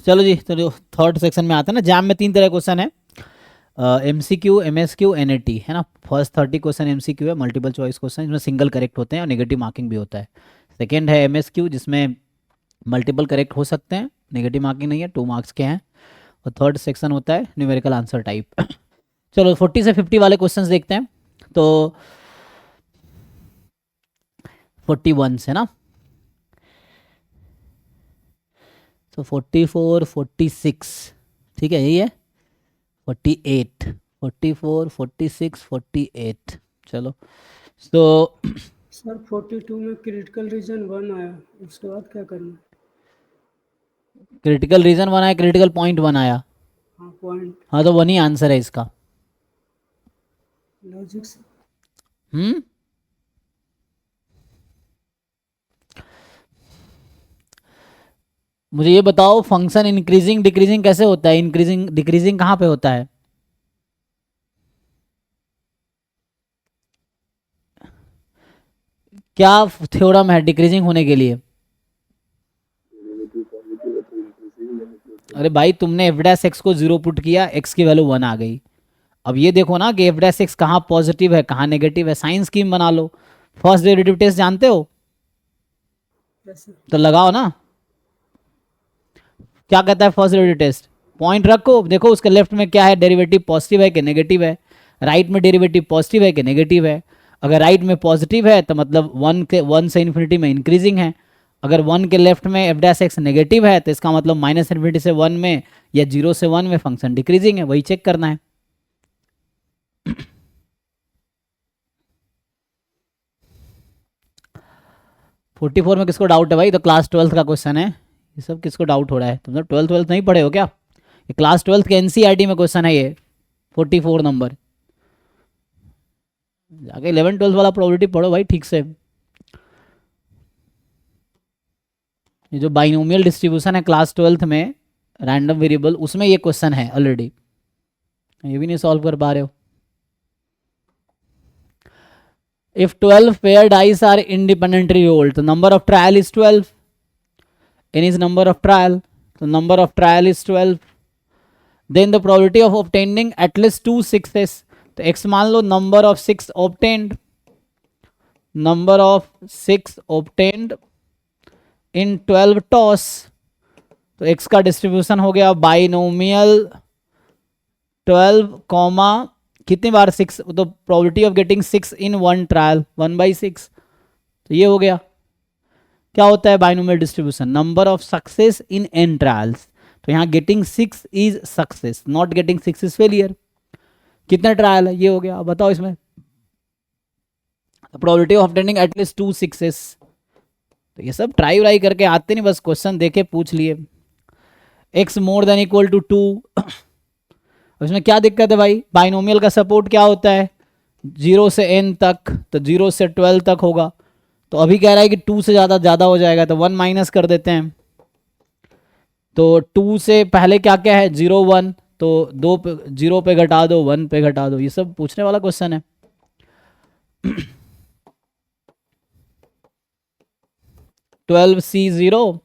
S1: चलो जी, तो थर्ड सेक्शन में आते हैं ना। जैम में 3 तरह क्वेश्चन है, MCQ, MSQ, NAT, है ना। फर्स्ट 30 क्वेश्चन MCQ है, मल्टीपल चॉइस क्वेश्चन, जिसमें सिंगल करेक्ट होते हैं और नेगेटिव मार्किंग भी होता है। सेकेंड है MSQ, जिसमें मल्टीपल करेक्ट हो सकते हैं, नेगेटिव मार्किंग नहीं है, 2 मार्क्स के हैं। और थर्ड सेक्शन होता है न्यूमेरिकल आंसर टाइप। चलो 40 से 50 वाले क्वेश्चंस देखते हैं। तो 41 से ना, तो 44, 46, ठीक है, यही है। 48, 44, 46, 48। चलो, तो
S2: सर 42 में क्रिटिकल रीजन 1 आया, उसके बाद क्या करना?
S1: क्रिटिकल रीजन बनाया, क्रिटिकल पॉइंट बनाया,
S2: हाँ पॉइंट,
S1: हाँ, तो वही आंसर है इसका।
S2: लॉजिक से।
S1: मुझे ये बताओ फंक्शन इंक्रीजिंग डिक्रीजिंग कैसे होता है? इंक्रीजिंग डिक्रीजिंग कहाँ पे होता है? क्या थ्योरम है डिक्रीजिंग होने के लिए? अरे भाई तुमने एफ डैश एक्स को 0 पुट किया, एक्स की वैल्यू 1 आ गई। अब ये देखो ना कि एफ डैश एक्स कहाँ पॉजिटिव है कहाँ नेगेटिव है, साइन स्कीम बना लो। फर्स्ट डेरिवेटिव टेस्ट जानते हो?
S2: Yes, sir.
S1: तो लगाओ ना। क्या कहता है फर्स्ट डेरिवेटिव टेस्ट? पॉइंट रखो, देखो उसके लेफ्ट में क्या है, डेरिवेटिव पॉजिटिव है कि नेगेटिव है, राइट में डेरिवेटिव पॉजिटिव है कि नेगेटिव है। अगर राइट में पॉजिटिव है तो मतलब 1 से इन्फिनिटी में इंक्रीजिंग है। अगर 1 के लेफ्ट में एफ डैश एक्स नेगेटिव है तो इसका मतलब माइनस इन्फिनिटी से 1 में या 0 से 1 में फंक्शन डिक्रीजिंग है, वही चेक करना है। फोर्टी फोर में किसको डाउट है भाई? तो क्लास 12th का क्वेश्चन है। ये सब किसको डाउट हो रहा है? तुम लोग 12th नहीं पढ़े हो क्या? ये क्लास 12th के एनसीईआरटी में क्वेश्चन है ये, 44 नंबर। जाके 11 12 वाला प्रोबेबिलिटी पढ़ो भाई ठीक से। ये जो बाइनोमियल डिस्ट्रीब्यूशन है क्लास 12th में रैंडम वेरिएबल, उसमें ये क्वेश्चन है ऑलरेडी, ये भी नहीं सॉल्व कर पा रहे हो। If 12 paired dice are independently rolled, the number of trial is 12. N is number of trial, so number of trial is 12. Then the probability of obtaining at least 2 6s. तो x मान लो number of 6 obtained, number of 6 obtained in 12 toss. तो x का distribution हो गया binomial 12 comma कितनी बार 6, तो probability of getting 6 in 1 trial 1/6। तो ये हो गया। क्या होता है binomial distribution? Number of success in n trials. तो यहाँ getting 6 is success, not getting 6 is failure. कितने ट्रायल है? ये हो गया। अब बताओ इसमें probability of obtaining at least 2 6s। तो ये सब ट्राई व्राई करके आते नहीं, बस क्वेश्चन देखे पूछ लिए। x more than equal to 2। इसमें क्या दिक्कत है भाई? बाइनोमियल का सपोर्ट क्या होता है? 0 से n तक, तो 0 से 12 तक होगा। तो अभी कह रहा है कि 2 से ज़्यादा हो जाएगा, तो 1 माइनस कर देते हैं। तो 2 से पहले क्या क्या है? 0 1, तो 2 पे 0 पे घटा दो, 1 पे घटा दो, ये सब पूछने वाला क्वेश्चन है। 12c0,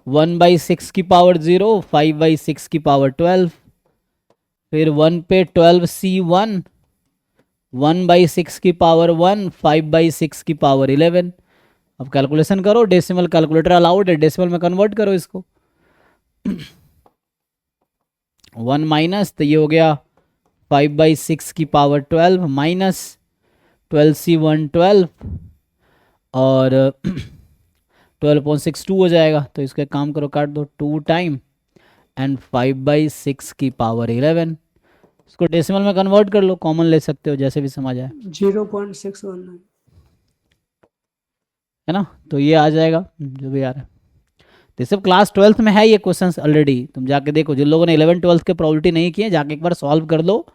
S1: 1/6 की पावर 0, 5/6 की पावर 12, फिर 1 पे 12c1, 1/6 की पावर 1, 5/6 की पावर 11। अब कैलकुलेशन करो, डेसिमल कैलकुलेटर अलाउड है, डेसिमल में कन्वर्ट करो इसको। 1 माइनस, तो ये हो गया 5/6 की पावर 12 माइनस 12c1 12 और 12.62 हो जाएगा। तो इसका काम करो, काट दो 2 टाइम एंड 5/6 की पावर 11। इसको डेसिमल में कन्वर्ट कर लो, कॉमन ले सकते हो, जैसे भी समझ आए,
S2: 0.619
S1: है ना। तो ये आ जाएगा जो भी आ रहा है। तो सब क्लास 12th में है ये क्वेश्चंस ऑलरेडी, तुम जाके देखो। जिन लोगों ने 11 12 के प्रोबेबिलिटी नहीं किए, जाके एक बार सॉल्व कर लो,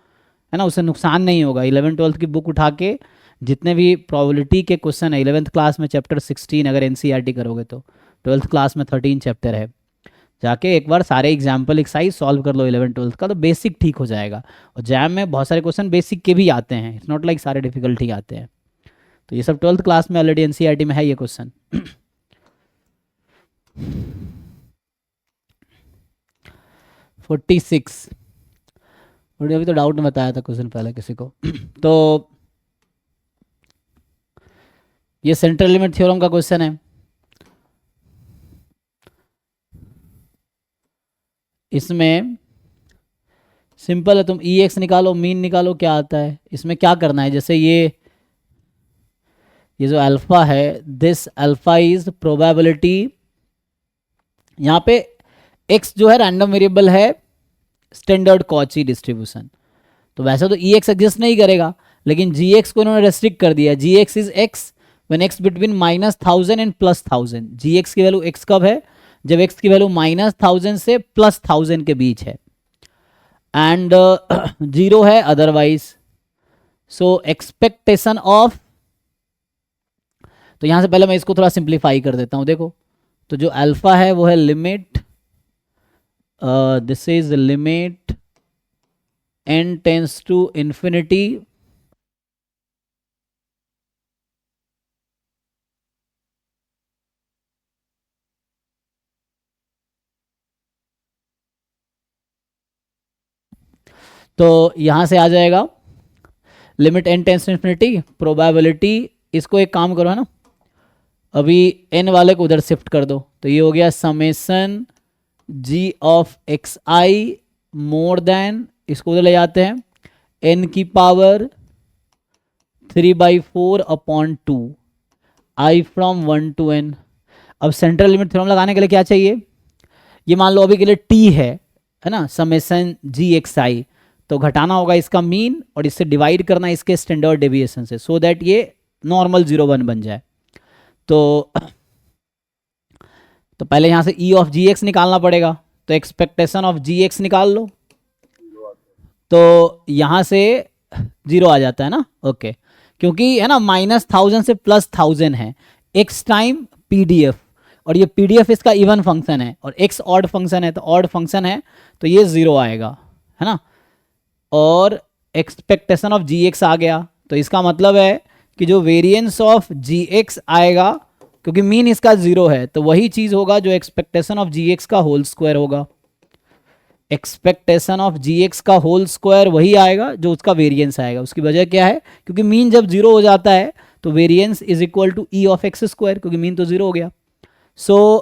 S1: है ना, उससे नुकसान नहीं होगा। 11 12 की बुक उठा के जितने भी प्रोबेबिलिटी के क्वेश्चन है 11th क्लास में चैप्टर 16 अगर एनसीईआरटी करोगे तो 12th क्लास में 13 चैप्टर है, जाके एक बार सारे एग्जाम्पल एक्सरसाइज सॉल्व कर लो 11 12 का, तो बेसिक ठीक हो जाएगा। और जैम में बहुत सारे क्वेश्चन बेसिक के भी आते हैं, इट्स नॉट लाइक सारे डिफिकल्टी आते हैं। तो ये सब 12th क्लास में ऑलरेडी एनसीईआरटी में है ये क्वेश्चन। 46 अभी तो डाउट में बताया था क्वेश्चन पहले किसी को। तो ये सेंट्रल लिमिट थ्योरम का क्वेश्चन है। इसमें सिंपल है, तुम ई एक्स निकालो, मीन निकालो, क्या आता है। इसमें क्या करना है, जैसे ये जो अल्फा है, दिस अल्फा इज प्रोबेबिलिटी, यहाँ पे एक्स जो है रैंडम वेरिएबल है, स्टैंडर्ड कॉची डिस्ट्रीब्यूशन। तो वैसे तो ई एक्स एग्जिस्ट नहीं करेगा, लेकिन जी एक्स को इन्होंने रेस्ट्रिक्ट कर दिया। G x is x when x between -1000 and +1000। G x की वैल्यू एक्स कब है? जब एक्स की वैल्यू -1000 से +1000 के बीच है, एंड 0 है अदरवाइज। सो एक्सपेक्टेशन ऑफ, तो यहां से पहले मैं इसको थोड़ा सिंप्लीफाई कर देता हूं। देखो तो जो अल्फा है वो है limit, this is limit n tends to infinity तो यहां से आ जाएगा limit n tends to infinity probability, इसको एक काम करो है ना, अभी n वाले को उधर शिफ्ट कर दो, तो ये हो गया summation g of x I more than, इसको उधर ले जाते हैं n की power 3/4 upon 2 i from 1 to n। अब सेंट्रल लिमिट थ्योरम लगाने के लिए क्या चाहिए, ये मान लो अभी के लिए t है ना, समेसन g एक्स आई, तो घटाना होगा इसका मीन और इससे डिवाइड करना इसके स्टैंडर्ड डेविएशन से, सो दैट ये नॉर्मल 0 1 बन जाए। तो पहले यहाँ से e ऑफ जी एक्स निकालना पड़ेगा, तो एक्सपेक्टेशन ऑफ जी एक्स निकाल लो, तो यहाँ से 0 आ जाता है ना, ओके, क्योंकि है ना -1000 से +1000 है x टाइम PDF, और ये PDF इसका इवन फंक्शन है और x ऑड फंक्शन है, तो ऑड फंक्शन है तो ये 0 आएगा, है ना। और एक्सपेक्टेशन ऑफ जी एक्स आ गया, तो इसका मतलब है कि जो वेरिएंस ऑफ जी एक्स आएगा, क्योंकि मीन इसका 0 है, तो वही चीज़ होगा जो एक्सपेक्टेशन ऑफ जी एक्स का होल स्क्वायर होगा। एक्सपेक्टेशन ऑफ जी एक्स का होल स्क्वायर वही आएगा जो उसका वेरिएंस आएगा। उसकी वजह क्या है, क्योंकि मीन जब 0 हो जाता है तो variance is equal to E of x square, क्योंकि मीन तो 0 हो गया। सो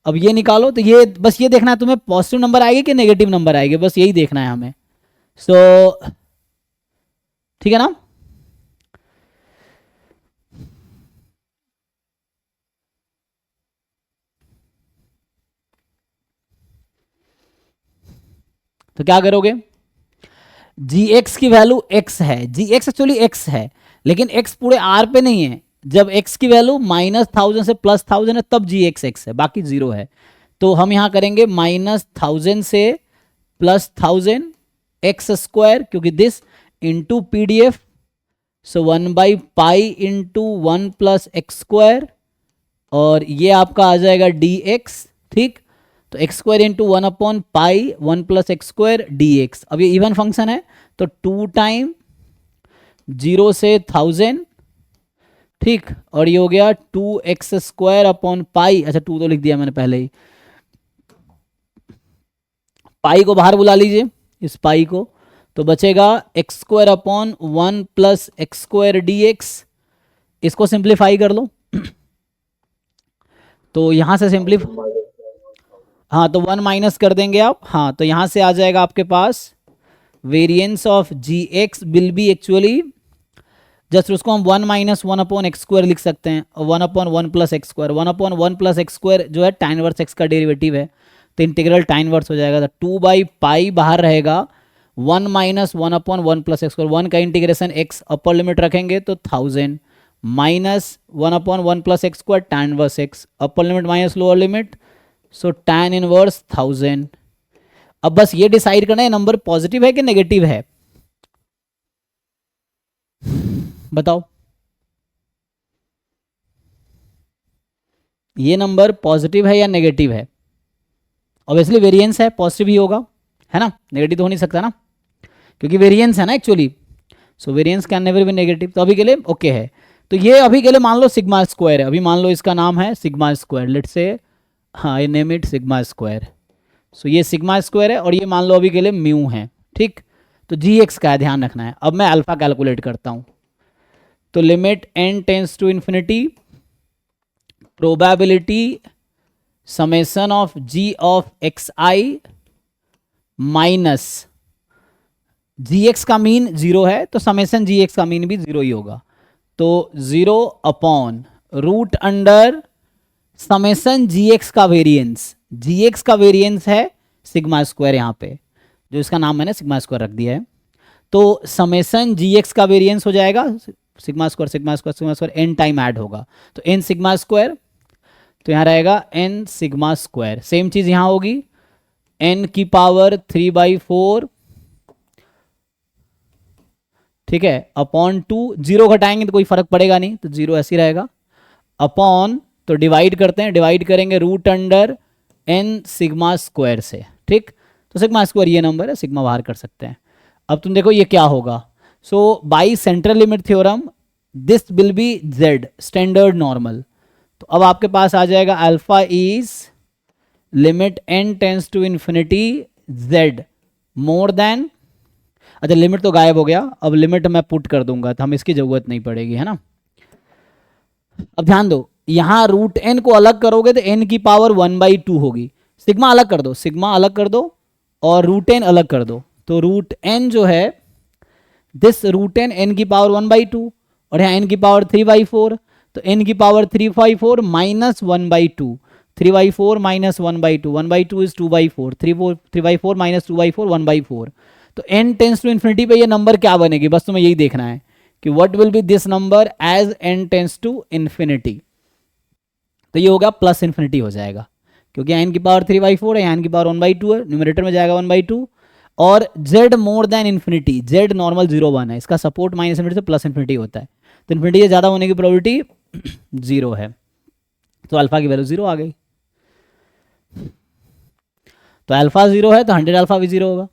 S1: अब ये निकालो, तो ये बस ये देखना है तुम्हें पॉजिटिव नंबर आएगी कि नेगेटिव नंबर आएगी, बस यही देखना है हमें। सो ठीक है ना। तो क्या करोगे, जी एक्स की वैल्यू x है, जी एक्स एक्चुअली x है, लेकिन x पूरे r पे नहीं है। जब x की वैल्यू -1000 से +1000 है तब जी एक्स x है, बाकी 0 है। तो हम यहां करेंगे -1000 से +1000 x स्क्वायर, क्योंकि this into PDF, so 1/π into 1 + x square, और ये आपका आ जाएगा dx, ठीक। तो x square into 1/π 1 + x square dx। अब ये इवन फंक्शन है तो 2 टाइम 0 से 1000, ठीक, और ये हो गया 2x स्क्वायर अपॉन पाई, अच्छा 2 तो लिख दिया मैंने पहले ही, पाई को बाहर बुला लीजिए इस पाई को, तो बचेगा x square upon 1 + x square dx। इसको सिंप्लीफाई कर लो तो यहां से सिंप्लीफाई, हाँ तो 1 माइनस कर देंगे आप, हाँ तो यहां से आ जाएगा आपके पास variance of g x will be actually just, उसको हम 1 - 1/x स्क्वायर लिख सकते हैं, 1/1 + x स्क्वायर, 1/1 + x स्क्वायर जो है tan इनवर्स x का डेरिवेटिव है, तो इंटीग्रल tan इनवर्स हो जाएगा, तो 2/π बाहर रहेगा, 1 - 1/1 + x स्क्वायर, 1 का इंटीग्रेशन x अपर लिमिट रखेंगे तो 1000 minus 1/1 + x square tan inverse x, upper limit minus lower limit, so tan inverse 1000। अब बस ये डिसाइड करना है नंबर पॉजिटिव है कि नेगेटिव है, बताओ। ये नंबर पॉजिटिव है या नेगेटिव है? ऑब्वियसली वेरिएंस है, पॉजिटिव ही होगा, है ना, नेगेटिव तो हो नहीं सकता ना, क्योंकि वेरिएंस है ना actually, so variance can never be negative. तो अभी के लिए ओके है, तो ये अभी के लिए मान लो सिग्मा स्क्वायर है, अभी मान लो इसका नाम है सिग्मा स्क्वायर, लेट्स से, हाँ I name it sigma square, so ये सिग्मा स्क्वायर है और ये मान लो अभी के लिए म्यू है, ठीक। तो जी एक्स का ध्यान रखना है। अब मैं अल्फा कैलकुलेट करता हूँ, तो limit n tends to infinity probability summation of g of x i minus g x का मीन 0 है तो समेसन जी एक्स का मीन भी 0 ही होगा, तो 0 upon root under summation g x का वेरिएंस, जी एक्स का वेरिएंस है सिग्मा स्क्वायर, यहाँ पे जो इसका नाम मैंने सिग्मा स्क्वायर रख दिया है, तो समेसन जी एक्स का वेरिएंस हो जाएगा sigma square sigma square sigma square, n time add होगा तो एन सिग्मा स्क्वायर, तो यहाँ रहेगा एन सिग्मा स्क्वायर। सेम चीज यहाँ होगी, एन की पावर 3/4, ठीक है, अपॉन 2, 0 घटाएंगे तो कोई फर्क पड़ेगा नहीं, तो 0 ऐसे ही रहेगा, अपॉन तो डिवाइड करते हैं, डिवाइड करेंगे root under n sigma square से, ठीक। तो सिग्मा स्क्वायर ये नंबर है, सिग्मा बाहर कर सकते हैं। अब तुम देखो ये क्या होगा, so by central limit theorem this will be Z standard normal. तो अब आपके पास आ जाएगा alpha is limit n tends to infinity Z more than, अच्छा लिमिट तो गायब हो गया, अब लिमिट मैं पुट कर दूंगा तो हम इसकी जरूरत नहीं पड़ेगी, है ना। अब ध्यान दो, यहां रूट एन को अलग करोगे तो एन की पावर 1/2 होगी। सिग्मा अलग कर दो, सिग्मा अलग कर दो और रूट एन अलग कर दो, तो रूट एन जो है दिस रूट एन की पावर 1/2 और यहाँ एन की पावर 3/4, तो एन की power 3/4 minus 1/2, 3/4 minus 1/2, 1/2 is 2/4, 3/4 minus 2/4 1/4। तो n टेंस टू इन्फिनिटी पे ये नंबर क्या बनेगी, बस तुम्हें यही देखना है कि what will be this number as n tends to infinity. तो ये होगा प्लस इन्फिनिटी हो जाएगा, क्योंकि n की पावर 3/4 है, यहाँ n की पावर 1/2 है, न्यूमरेटर में जाएगा 1/2। और z more than infinity, z normal 0 1 है, इसका सपोर्ट माइनस इन्फिनिटी से प्लस इन्फिनिटी होता है, तो इन्फिनिटी से ज़्यादा होने की प्रोबेबिलिटी 0 है, तो अल्फा की वैल्यू 0 आ गई। तो अल्फा 0 है तो 100 अल्फा भी 0 होगा।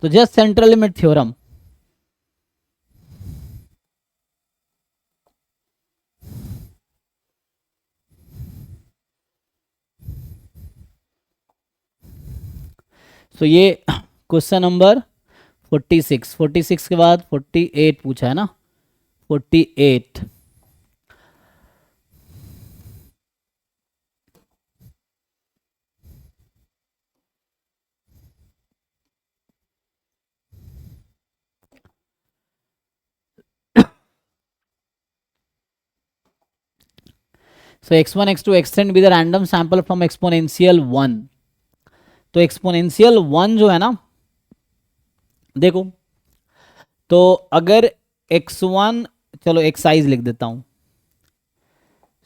S1: तो जस्ट सेंट्रल लिमिट थ्योरम, तो ये क्वेश्चन नंबर 46 के बाद 48 पूछा है ना, 48। So x1 x2 extend with a random sample from exponential 1। तो एक्सपोनेंशियल 1 जो है ना, देखो तो अगर x1, चलो xi लिख देता हूं,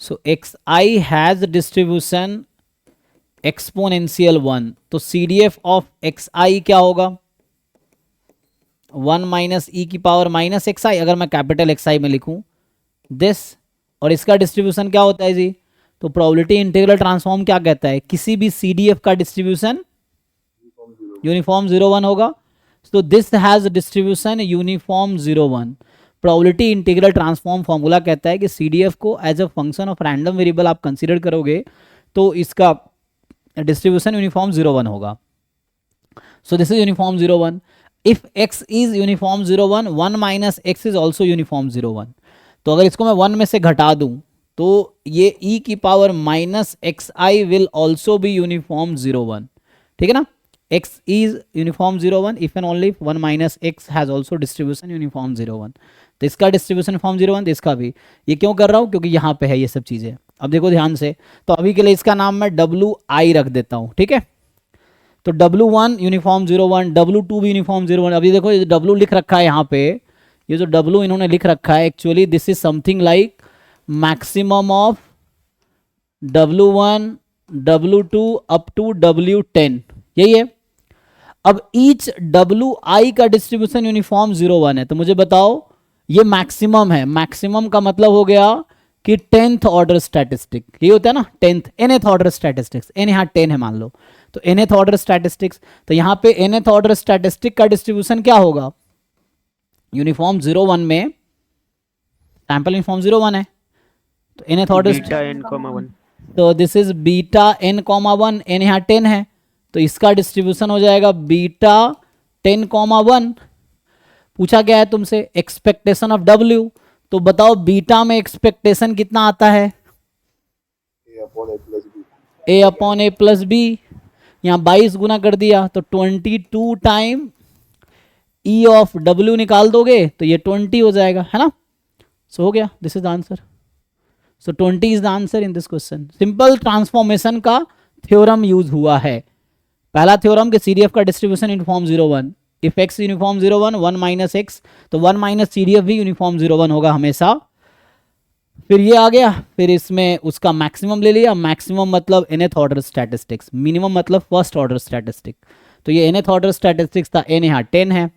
S1: सो xi हैज डिस्ट्रीब्यूशन एक्सपोनेंशियल 1, तो CDF ऑफ xi क्या होगा, 1 माइनस ई की पावर माइनस xi, अगर मैं कैपिटल xi में लिखूं दिस, और इसका डिस्ट्रीब्यूशन क्या होता है जी, तो प्रोबेबिलिटी इंटीग्रल ट्रांसफॉर्म क्या कहता है, किसी भी CDF का डिस्ट्रीब्यूशन यूनिफॉर्म 0 1 होगा। तो this has distribution uniform 0 1। Probability integral transform formula कहता है कि CDF को as a function of random variable आप कंसीडर करोगे तो इसका डिस्ट्रीब्यूशन यूनिफॉर्म 0 1 होगा। So this is uniform 0 1। If x is uniform 0 1, 1 minus x is also uniform 0 1। तो अगर इसको मैं 1 में से घटा दूं तो ये e की power minus xi will also be uniform 0 1, ठीक है ना। x is uniform 0 1 if and only if 1 minus x has also distribution uniform 0 1। तो इसका डिस्ट्रीब्यूशन फॉर्म 0 1, तो इसका भी। ये क्यों कर रहा हूँ, क्योंकि यहाँ पे है ये सब चीज़ें। अब देखो ध्यान से, तो अभी के लिए इसका नाम मैं WI रख देता हूँ, ठीक है। तो W1 यूनिफॉर्म 0 1, W2 भी यूनिफॉर्म 0 1। अभी देखो ये W लिख रखा है यहाँ पे, ये जो W इन्होंने लिख रखा है, actually this is something like maximum of W1 W2 up to W10, यही है। अब ईच WI का डिस्ट्रीब्यूशन यूनिफॉर्म 0 1 है, तो मुझे बताओ ये मैक्सिमम है। मैक्सिमम का मतलब हो गया कि 10th ऑर्डर स्टैटिस्टिक, ये होता है ना 10th ऑर्डर स्टैटिस्टिक्स, n यहाँ 10 है मान लो, तो nth ऑर्डर स्टैटिस्टिक्स। तो यहाँ पे nth ऑर्डर स्टैटिस्टिक का डिस्ट्रीब्यूशन क्या होगा, यूनिफॉर्म 0 1 में सैंपल यूनिफॉर्म 0 1 है, तो nth ऑर्डर
S4: बीटा n, 1।
S1: तो this is beta n, 1, n यहाँ 10 है, तो इसका डिस्ट्रीब्यूशन हो जाएगा बीटा 10, 1। पूछा गया है तुमसे एक्सपेक्टेशन ऑफ W, तो बताओ बीटा में एक्सपेक्टेशन कितना आता है, a upon a plus B. यहाँ 22 गुना कर दिया तो 22 टाइम E ऑफ W निकाल दोगे तो ये 20 हो जाएगा, है ना। सो हो गया, this is the answer. So 20 is the answer in this question. Simple transformation का थ्योरम यूज हुआ है। पहला थ्योरम कि CDF का distribution uniform 0 1, if x uniform 0 1, 1 minus x, तो 1 माइनस CDF भी यूनिफॉर्म 0 1 होगा हमेशा। फिर ये आ गया, फिर इसमें उसका मैक्सिमम ले लिया, मैक्सिमम मतलब nth ऑर्डर स्टैटिस्टिक्स, मिनिमम मतलब फर्स्ट ऑर्डर स्टैटिस्टिक। तो ये nth ऑर्डर स्टैटिस्टिक्स था, n यहाँ 10 है,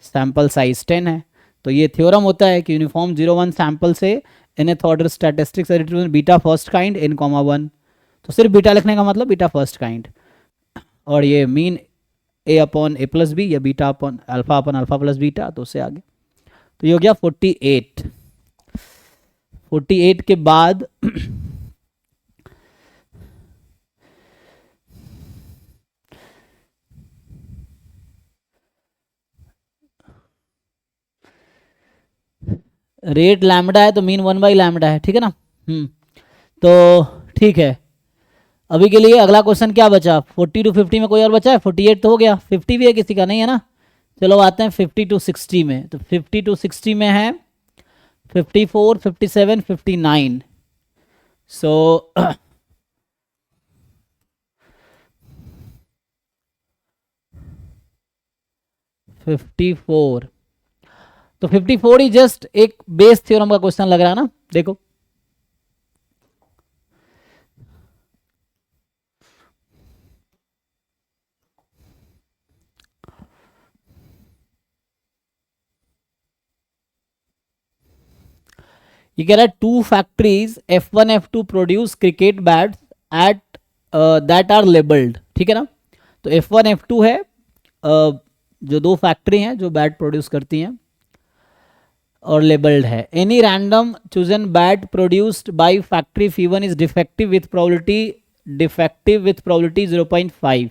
S1: सैंपल साइज 10 है, तो ये थ्योरम होता है कि यूनिफॉर्म 0 1 सैंपल से nth order statistics are determined beta first kind n comma 1, तो सिर्फ बीटा लिखने का मतलब बीटा फर्स्ट काइंड, और ये mean a upon a plus b या beta upon alpha plus beta, तो उससे आगे। तो ये हो गया 48। 48 के बाद रेट लैम्डा है तो मीन 1/λ है, ठीक है ना। तो ठीक है, अभी के लिए अगला क्वेश्चन क्या बचा, 40 to 50 में कोई और बचा है? 48 तो हो गया, 50 भी है किसी का, नहीं है ना। चलो आते हैं 50 to 60 में। तो 50 to 60 में है 54, 57, 59। सो 54, तो 54 ही जस्ट एक बेस थ्योरम का क्वेश्चन लग रहा है ना। देखो ये कह रहा है 2 factories F1 F2 produce cricket bats at that are labelled, ठीक है ना। तो F1 F2 है, जो 2 फैक्ट्री हैं जो बैट प्रोड्यूस करती हैं और लेबल्ड है। Any random chosen bat produced by factory F1 is defective with probability 0.5।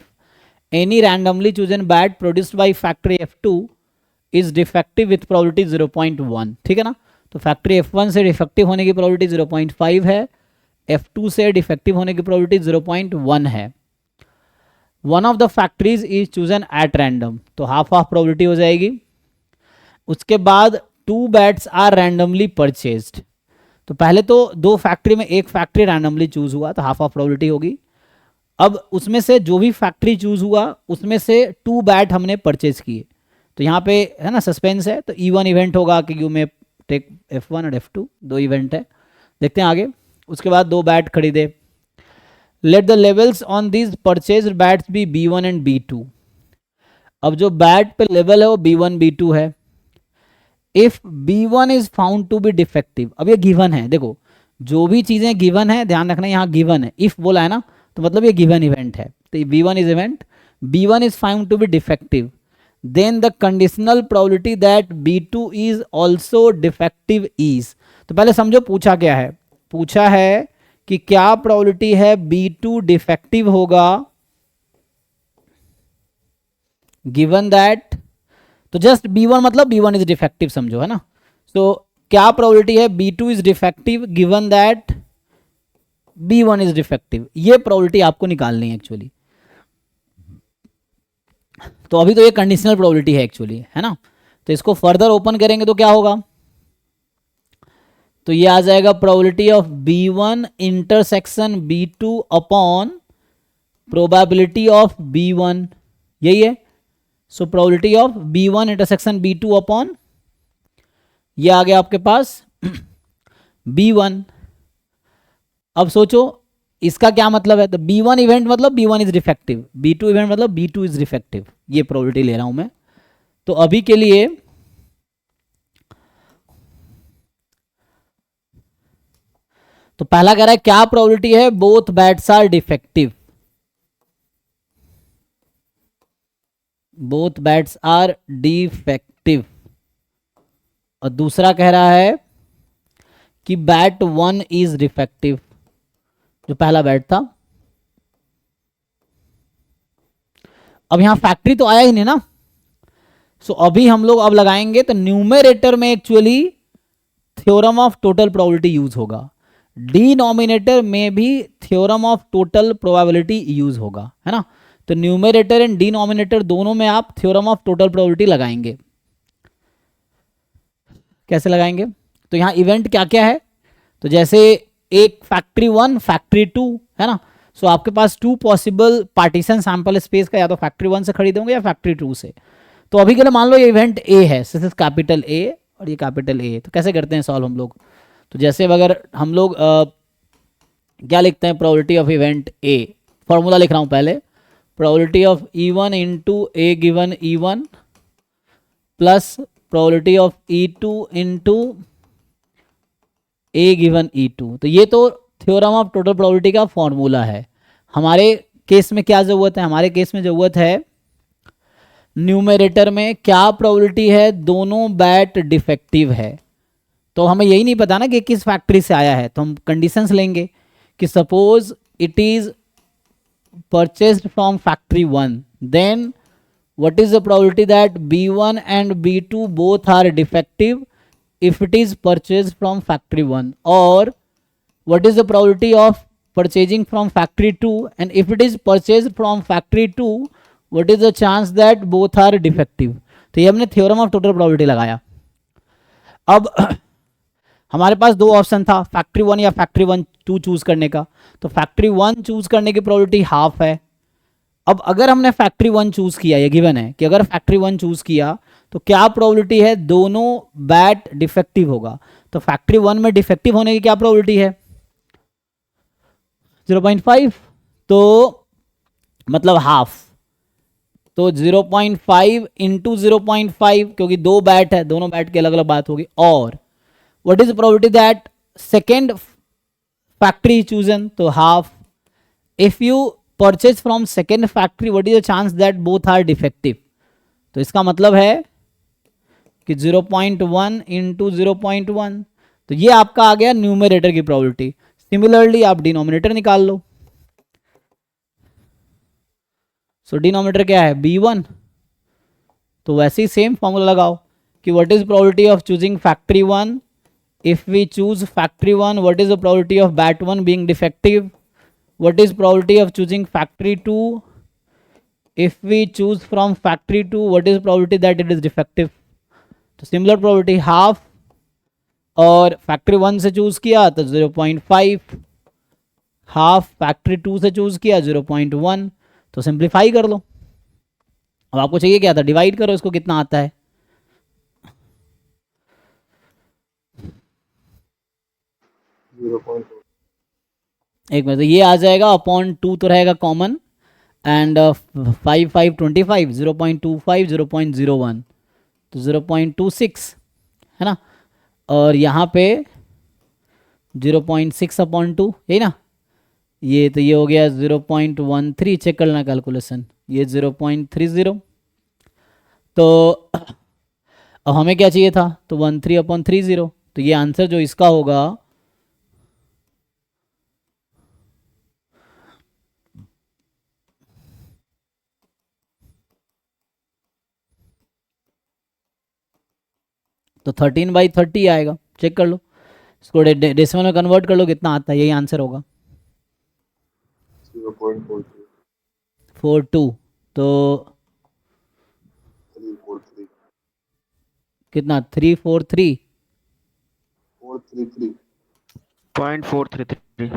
S1: Any randomly chosen bat produced by factory F2 is defective with probability 0.1, ठीक है ना। तो फैक्ट्री F1 से डिफेक्टिव होने की प्रोबेबिलिटी 0.5 है, F2 से डिफेक्टिव होने की प्रोबेबिलिटी 0.1 है। One of the factories is chosen at random, तो हाफ प्रोबेबिलिटी हो जाएगी। उसके बाद 2 बैट्स आर रैंडमली परचेज्ड, तो पहले तो 2 फैक्ट्री में एक फैक्ट्री रैंडमली चूज हुआ तो हाफ प्रोबेबिलिटी होगी। अब उसमें से जो भी फैक्ट्री चूज हुआ उसमें से 2 बैट हमने परचेज किए, तो यहाँ पे है ना सस्पेंस है, तो E1 इवेंट होगा कि यू में टेक F1 और F2, 2 इवेंट है। देखते हैं आगे। उसके बाद 2 बैट खरीदे। Let the labels on these purchase bats be B1 and B2। अब जो बैट पे लेवल है वो B1 B2 है। If B1 is found to be defective, अब ये गिवन है, देखो जो भी चीजें गिवन है ध्यान रखना, यहाँ गिवन है, इफ बोला है ना तो मतलब ये गिवन इवेंट है। तो B1 is event, B1 is found to be defective, then the conditional probability that B2 is also defective is। तो पहले समझो पूछा क्या है, पूछा है कि क्या प्रोबेबिलिटी है B2 डिफेक्टिव होगा गिवन दैट, तो जस्ट B1 मतलब B1 इज डिफेक्टिव समझो, है ना। तो क्या प्रोबेबिलिटी है B2 is defective given that B1 is defective, ये प्रोबेबिलिटी आपको निकालनी है एक्चुअली। तो अभी तो ये कंडीशनल प्रोबेबिलिटी है एक्चुअली, है ना। तो इसको फर्दर ओपन करेंगे तो क्या होगा, तो ये आ जाएगा probability of B1 intersection B2 upon probability of B1, यही है। So probability of B1 intersection B2 upon ये आ गया आपके पास B1। अब सोचो इसका क्या मतलब है, तो B1 इवेंट मतलब B1 is defective, B2 event मतलब B2 इज डिफेक्टिव, ये प्रोबेबिलिटी ले रहा हूं मैं। तो अभी के लिए तो पहला कह रहा है क्या प्रोबेबिलिटी है both bats are defective, both bats are defective. और दूसरा कह रहा है कि बैट 1 इज डिफेक्टिव, जो पहला बैट था। अब यहां फैक्ट्री तो आया ही नहीं ना, सो अभी हम लोग अब लगाएंगे तो न्यूमेरेटर में actually theorem of total probability use होगा, डिनोमिनेटर में भी theorem of total probability use होगा, है ना। तो न्यूमेरेटर एंड डिनोमिनेटर दोनों में आप थ्योरम ऑफ टोटल प्रोबेबिलिटी लगाएंगे। कैसे लगाएंगे, तो यहां इवेंट क्या क्या है, तो जैसे एक फैक्ट्री 1 फैक्ट्री 2 है ना। सो आपके पास 2 पॉसिबल पार्टीशन सैंपल स्पेस का, या तो फैक्ट्री 1 से खरीदोगे या फैक्ट्री 2 से। तो अभी के लिए मान लो ये इवेंट ए है, दिस इज कैपिटल ए और ये कैपिटल ए। तो कैसे करते हैं सॉल्व हम लोग, तो जैसे अगर हम लोग क्या लिखते हैं, probability of event A, formula लिख रहा हूं पहले, probability of E1 into A given E1 plus probability of E2 into A given E2। तो ये तो थ्योरम ऑफ टोटल प्रोबेबिलिटी का फॉर्मूला है। हमारे केस में क्या ज़रूरत है, हमारे केस में ज़रूरत है न्यूमरेटर में क्या प्रोबेबिलिटी है दोनों बैट डिफेक्टिव है। तो हमें यही नहीं पता ना कि किस फैक्ट्री से आया है, तो हम कंडीशंस लेंगे कि suppose it is purchased from factory 1, then what is the probability that B1 and B2 both are defective if it is purchased from factory 1, or what is the probability of purchasing from factory 2, and if it is purchased from factory 2 what is the chance that both are defective। तो ये हमने theorem of total probability लगाया। अब हमारे पास दो option था, factory 1 या factory 1 2 choose करने का। तो फैक्ट्री 1 चूज करने की प्रोबेबिलिटी हाफ है। अब अगर हमने फैक्ट्री 1 चूज किया, ये गिवन है कि अगर फैक्ट्री 1 चूज किया तो क्या प्रोबेबिलिटी है दोनों बैट डिफेक्टिव होगा। तो फैक्ट्री 1 में डिफेक्टिव होने की क्या प्रोबेबिलिटी है 0.5, तो मतलब हाफ। तो 0.5 इंटू 0.5, क्योंकि दो बैट है, दोनों बैट की अलग अलग बात होगी। और what is the probability that second factory chosen, तो हाफ। If you purchase from second factory what is the chance that both are defective. तो इसका मतलब है कि 0.1 इंटू 0.1, तो ये आपका आ गया न्यूमरेटर की प्रोबेबिलिटी। सिमिलरली आप डिनोमिनेटर निकाल लो। सो डिनोमिनेटर क्या है B1, तो वैसे ही सेम फॉर्मूला लगाओ कि what is probability of choosing factory 1, if we choose factory 1 what is the probability of bat 1 being defective, what is probability of choosing factory 2, if we choose from factory 2 what is probability that it is defective। तो similar probability half, और factory 1 से choose किया तो 0.5, half factory 2 से choose किया 0.1। तो simplify कर लो। अब आपको चाहिए क्या था, डिवाइड करो इसको, कितना आता है
S5: 0.2।
S1: एक मिनट, तो ये आ जाएगा अपॉन 2 तो रहेगा कॉमन, एंड 5 5 25, 0.25 0.01, तो 0.26 है ना। और यहाँ पे 0.6 अपॉन 2, यही ना। ये तो ये हो गया 0.13, चेक कर लेना कैलकुलेशन, ये 0.30। तो अब हमें क्या चाहिए था, तो 13/30। तो ये आंसर जो इसका होगा तो 13/30 आएगा। चेक कर लो इसको, डेसिमल में कन्वर्ट कर लो, कितना आता है, यही आंसर होगा
S5: 0.43।
S1: 42। तो
S5: 343।
S1: कितना 343,
S5: 433।
S4: 0.433।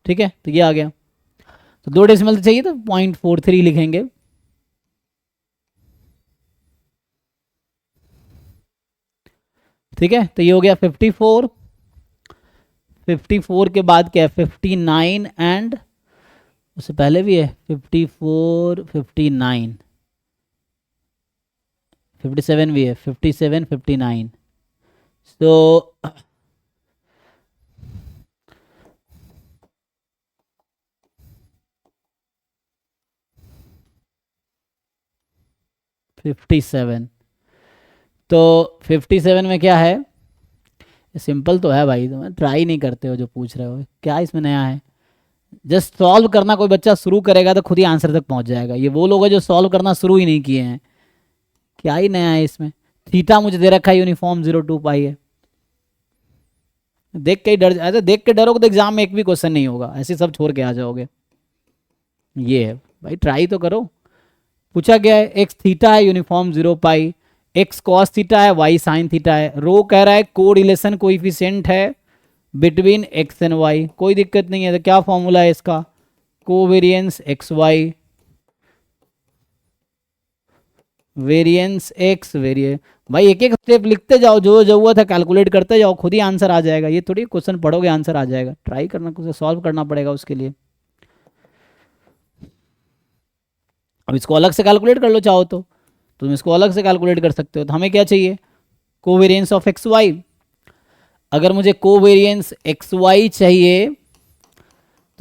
S1: ठीक है। तो ये आ गया, तो दो डेसिमल तो चाहिए, तो 0.43 लिखेंगे। ठीक है, तो ये हो गया 54। 54 के बाद क्या है 59, एंड उससे पहले भी है 54 59 57 भी है, 57 59। तो तो 57 में क्या है, सिंपल तो है भाई, तुम ट्राई नहीं करते हो जो पूछ रहे हो, क्या इसमें नया है। जस्ट सॉल्व करना कोई बच्चा शुरू करेगा तो खुद ही आंसर तक पहुंच जाएगा। ये वो लोग हैं जो सॉल्व करना शुरू ही नहीं किए हैं, क्या ही नया है इसमें। थीटा मुझे दे रखा है यूनिफॉर्म 0 2 पाई है, देख के ही डर, ऐसे देख के डरोगे तो एग्जाम में एक भी क्वेश्चन नहीं होगा, ऐसे सब छोड़ के आ जाओगे। ये है भाई, ट्राई तो करो। पूछा गया है एक्स थीटा है uniform 0 pi, x cos theta है, वाई साइन थीटा है। रो कह रहा है को रिलेशन कोइफिशिएंट है बिटवीन एक्स एंड वाई, कोई दिक्कत नहीं है। तो क्या फॉर्मूला है इसका, covariance x y, variance x वेरिए। भाई एक एक स्टेप लिखते जाओ, जो जरूरत है कैलकुलेट करते जाओ, खुद ही आंसर आ जाएगा। ये थोड़ी क्वेश्चन पढ़ोगे आंसर आ जाएगा, ट्राई करना, कुछ सॉल्व करना पड़ेगा उसके लिए। अब इसको अलग से कैलकुलेट कर लो चाहो तो तुम इसको अलग से कैलकुलेट कर सकते हो। तो हमें क्या चाहिए, कोवेरिएंस ऑफ एक्स वाई। अगर मुझे कोवेरिएंस एक्स वाई चाहिए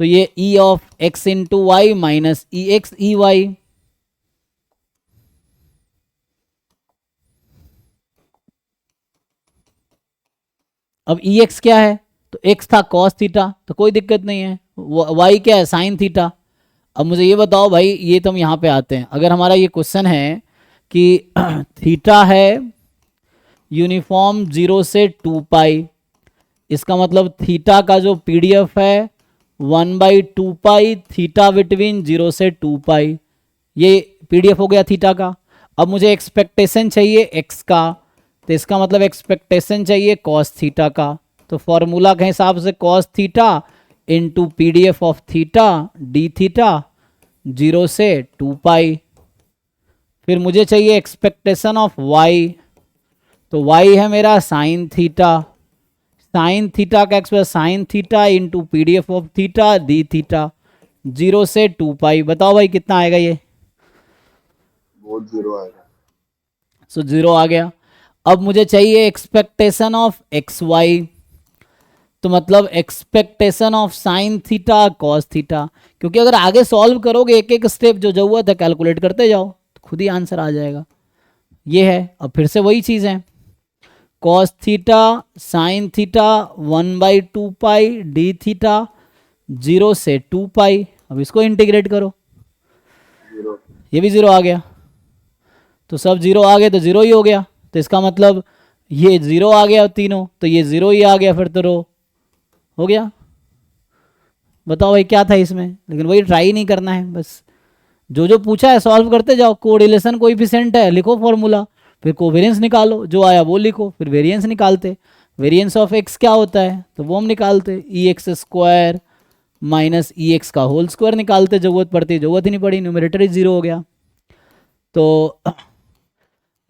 S1: तो ये e of x into y minus e x e y. अब ई एक्स क्या है, तो एक्स था कॉस थीटा, तो कोई दिक्कत नहीं है। वाई क्या है, साइन थीटा। अब मुझे ये बताओ भाई, ये तो हम यहाँ पे आते हैं, अगर हमारा ये क्वेश्चन है कि थीटा है यूनिफॉर्म 0 से 2 पाई, इसका मतलब थीटा का जो पीडीएफ है 1/2 पाई थीटा बिटवीन 0 से 2 पाई, ये पीडीएफ हो गया थीटा का। अब मुझे एक्सपेक्टेशन चाहिए एक्स का, तो इसका मतलब एक्सपेक्टेशन चाहिए कॉस थीटा का। तो फॉर्मूला के हिसाब से cos theta into PDF of theta D theta 0 से 2 पाई। फिर मुझे चाहिए एक्सपेक्टेशन ऑफ वाई, तो वाई है मेरा साइन थीटा, साइन थीटा का express sine theta into PDF of theta D theta 0 से 2 पाई। बताओ भाई कितना आएगा ये,
S5: वो 0 आएगा।
S1: सो 0 आ गया। अब मुझे चाहिए एक्सपेक्टेशन ऑफ एक्स वाई, तो मतलब expectation of sine theta cos theta, क्योंकि अगर आगे सॉल्व करोगे एक एक स्टेप जो जरूरत है कैलकुलेट करते जाओ तो खुद ही आंसर आ जाएगा। ये है, अब फिर से वही चीज़ है, कॉस थीटा साइन थीटा 1/2 पाई डी थीटा 0 से 2 पाई। अब इसको इंटीग्रेट करो,
S5: 0
S1: ये भी 0 आ गया, तो सब 0 आ गए तो 0 ही हो गया। तो इसका मतलब ये 0 आ गया तीनों, तो ये 0 ही आ गया, फिर तो रो हो गया। बताओ भाई क्या था इसमें, लेकिन वही ट्राई नहीं करना है, बस जो जो पूछा है सॉल्व करते जाओ। कोरिलेशन कोएफिशिएंट है, लिखो फॉर्मूला, फिर कोवेरिएंस निकालो, जो आया वो लिखो, फिर वेरिएंस निकालते। वेरिएंस ऑफ एक्स क्या होता है तो वो हम निकालते, ई x square minus e x का होल स्क्वायर निकालते, जरूरत पड़ती, जरूरत ही नहीं पड़ी, न्यूमरेटर ही 0 हो गया। तो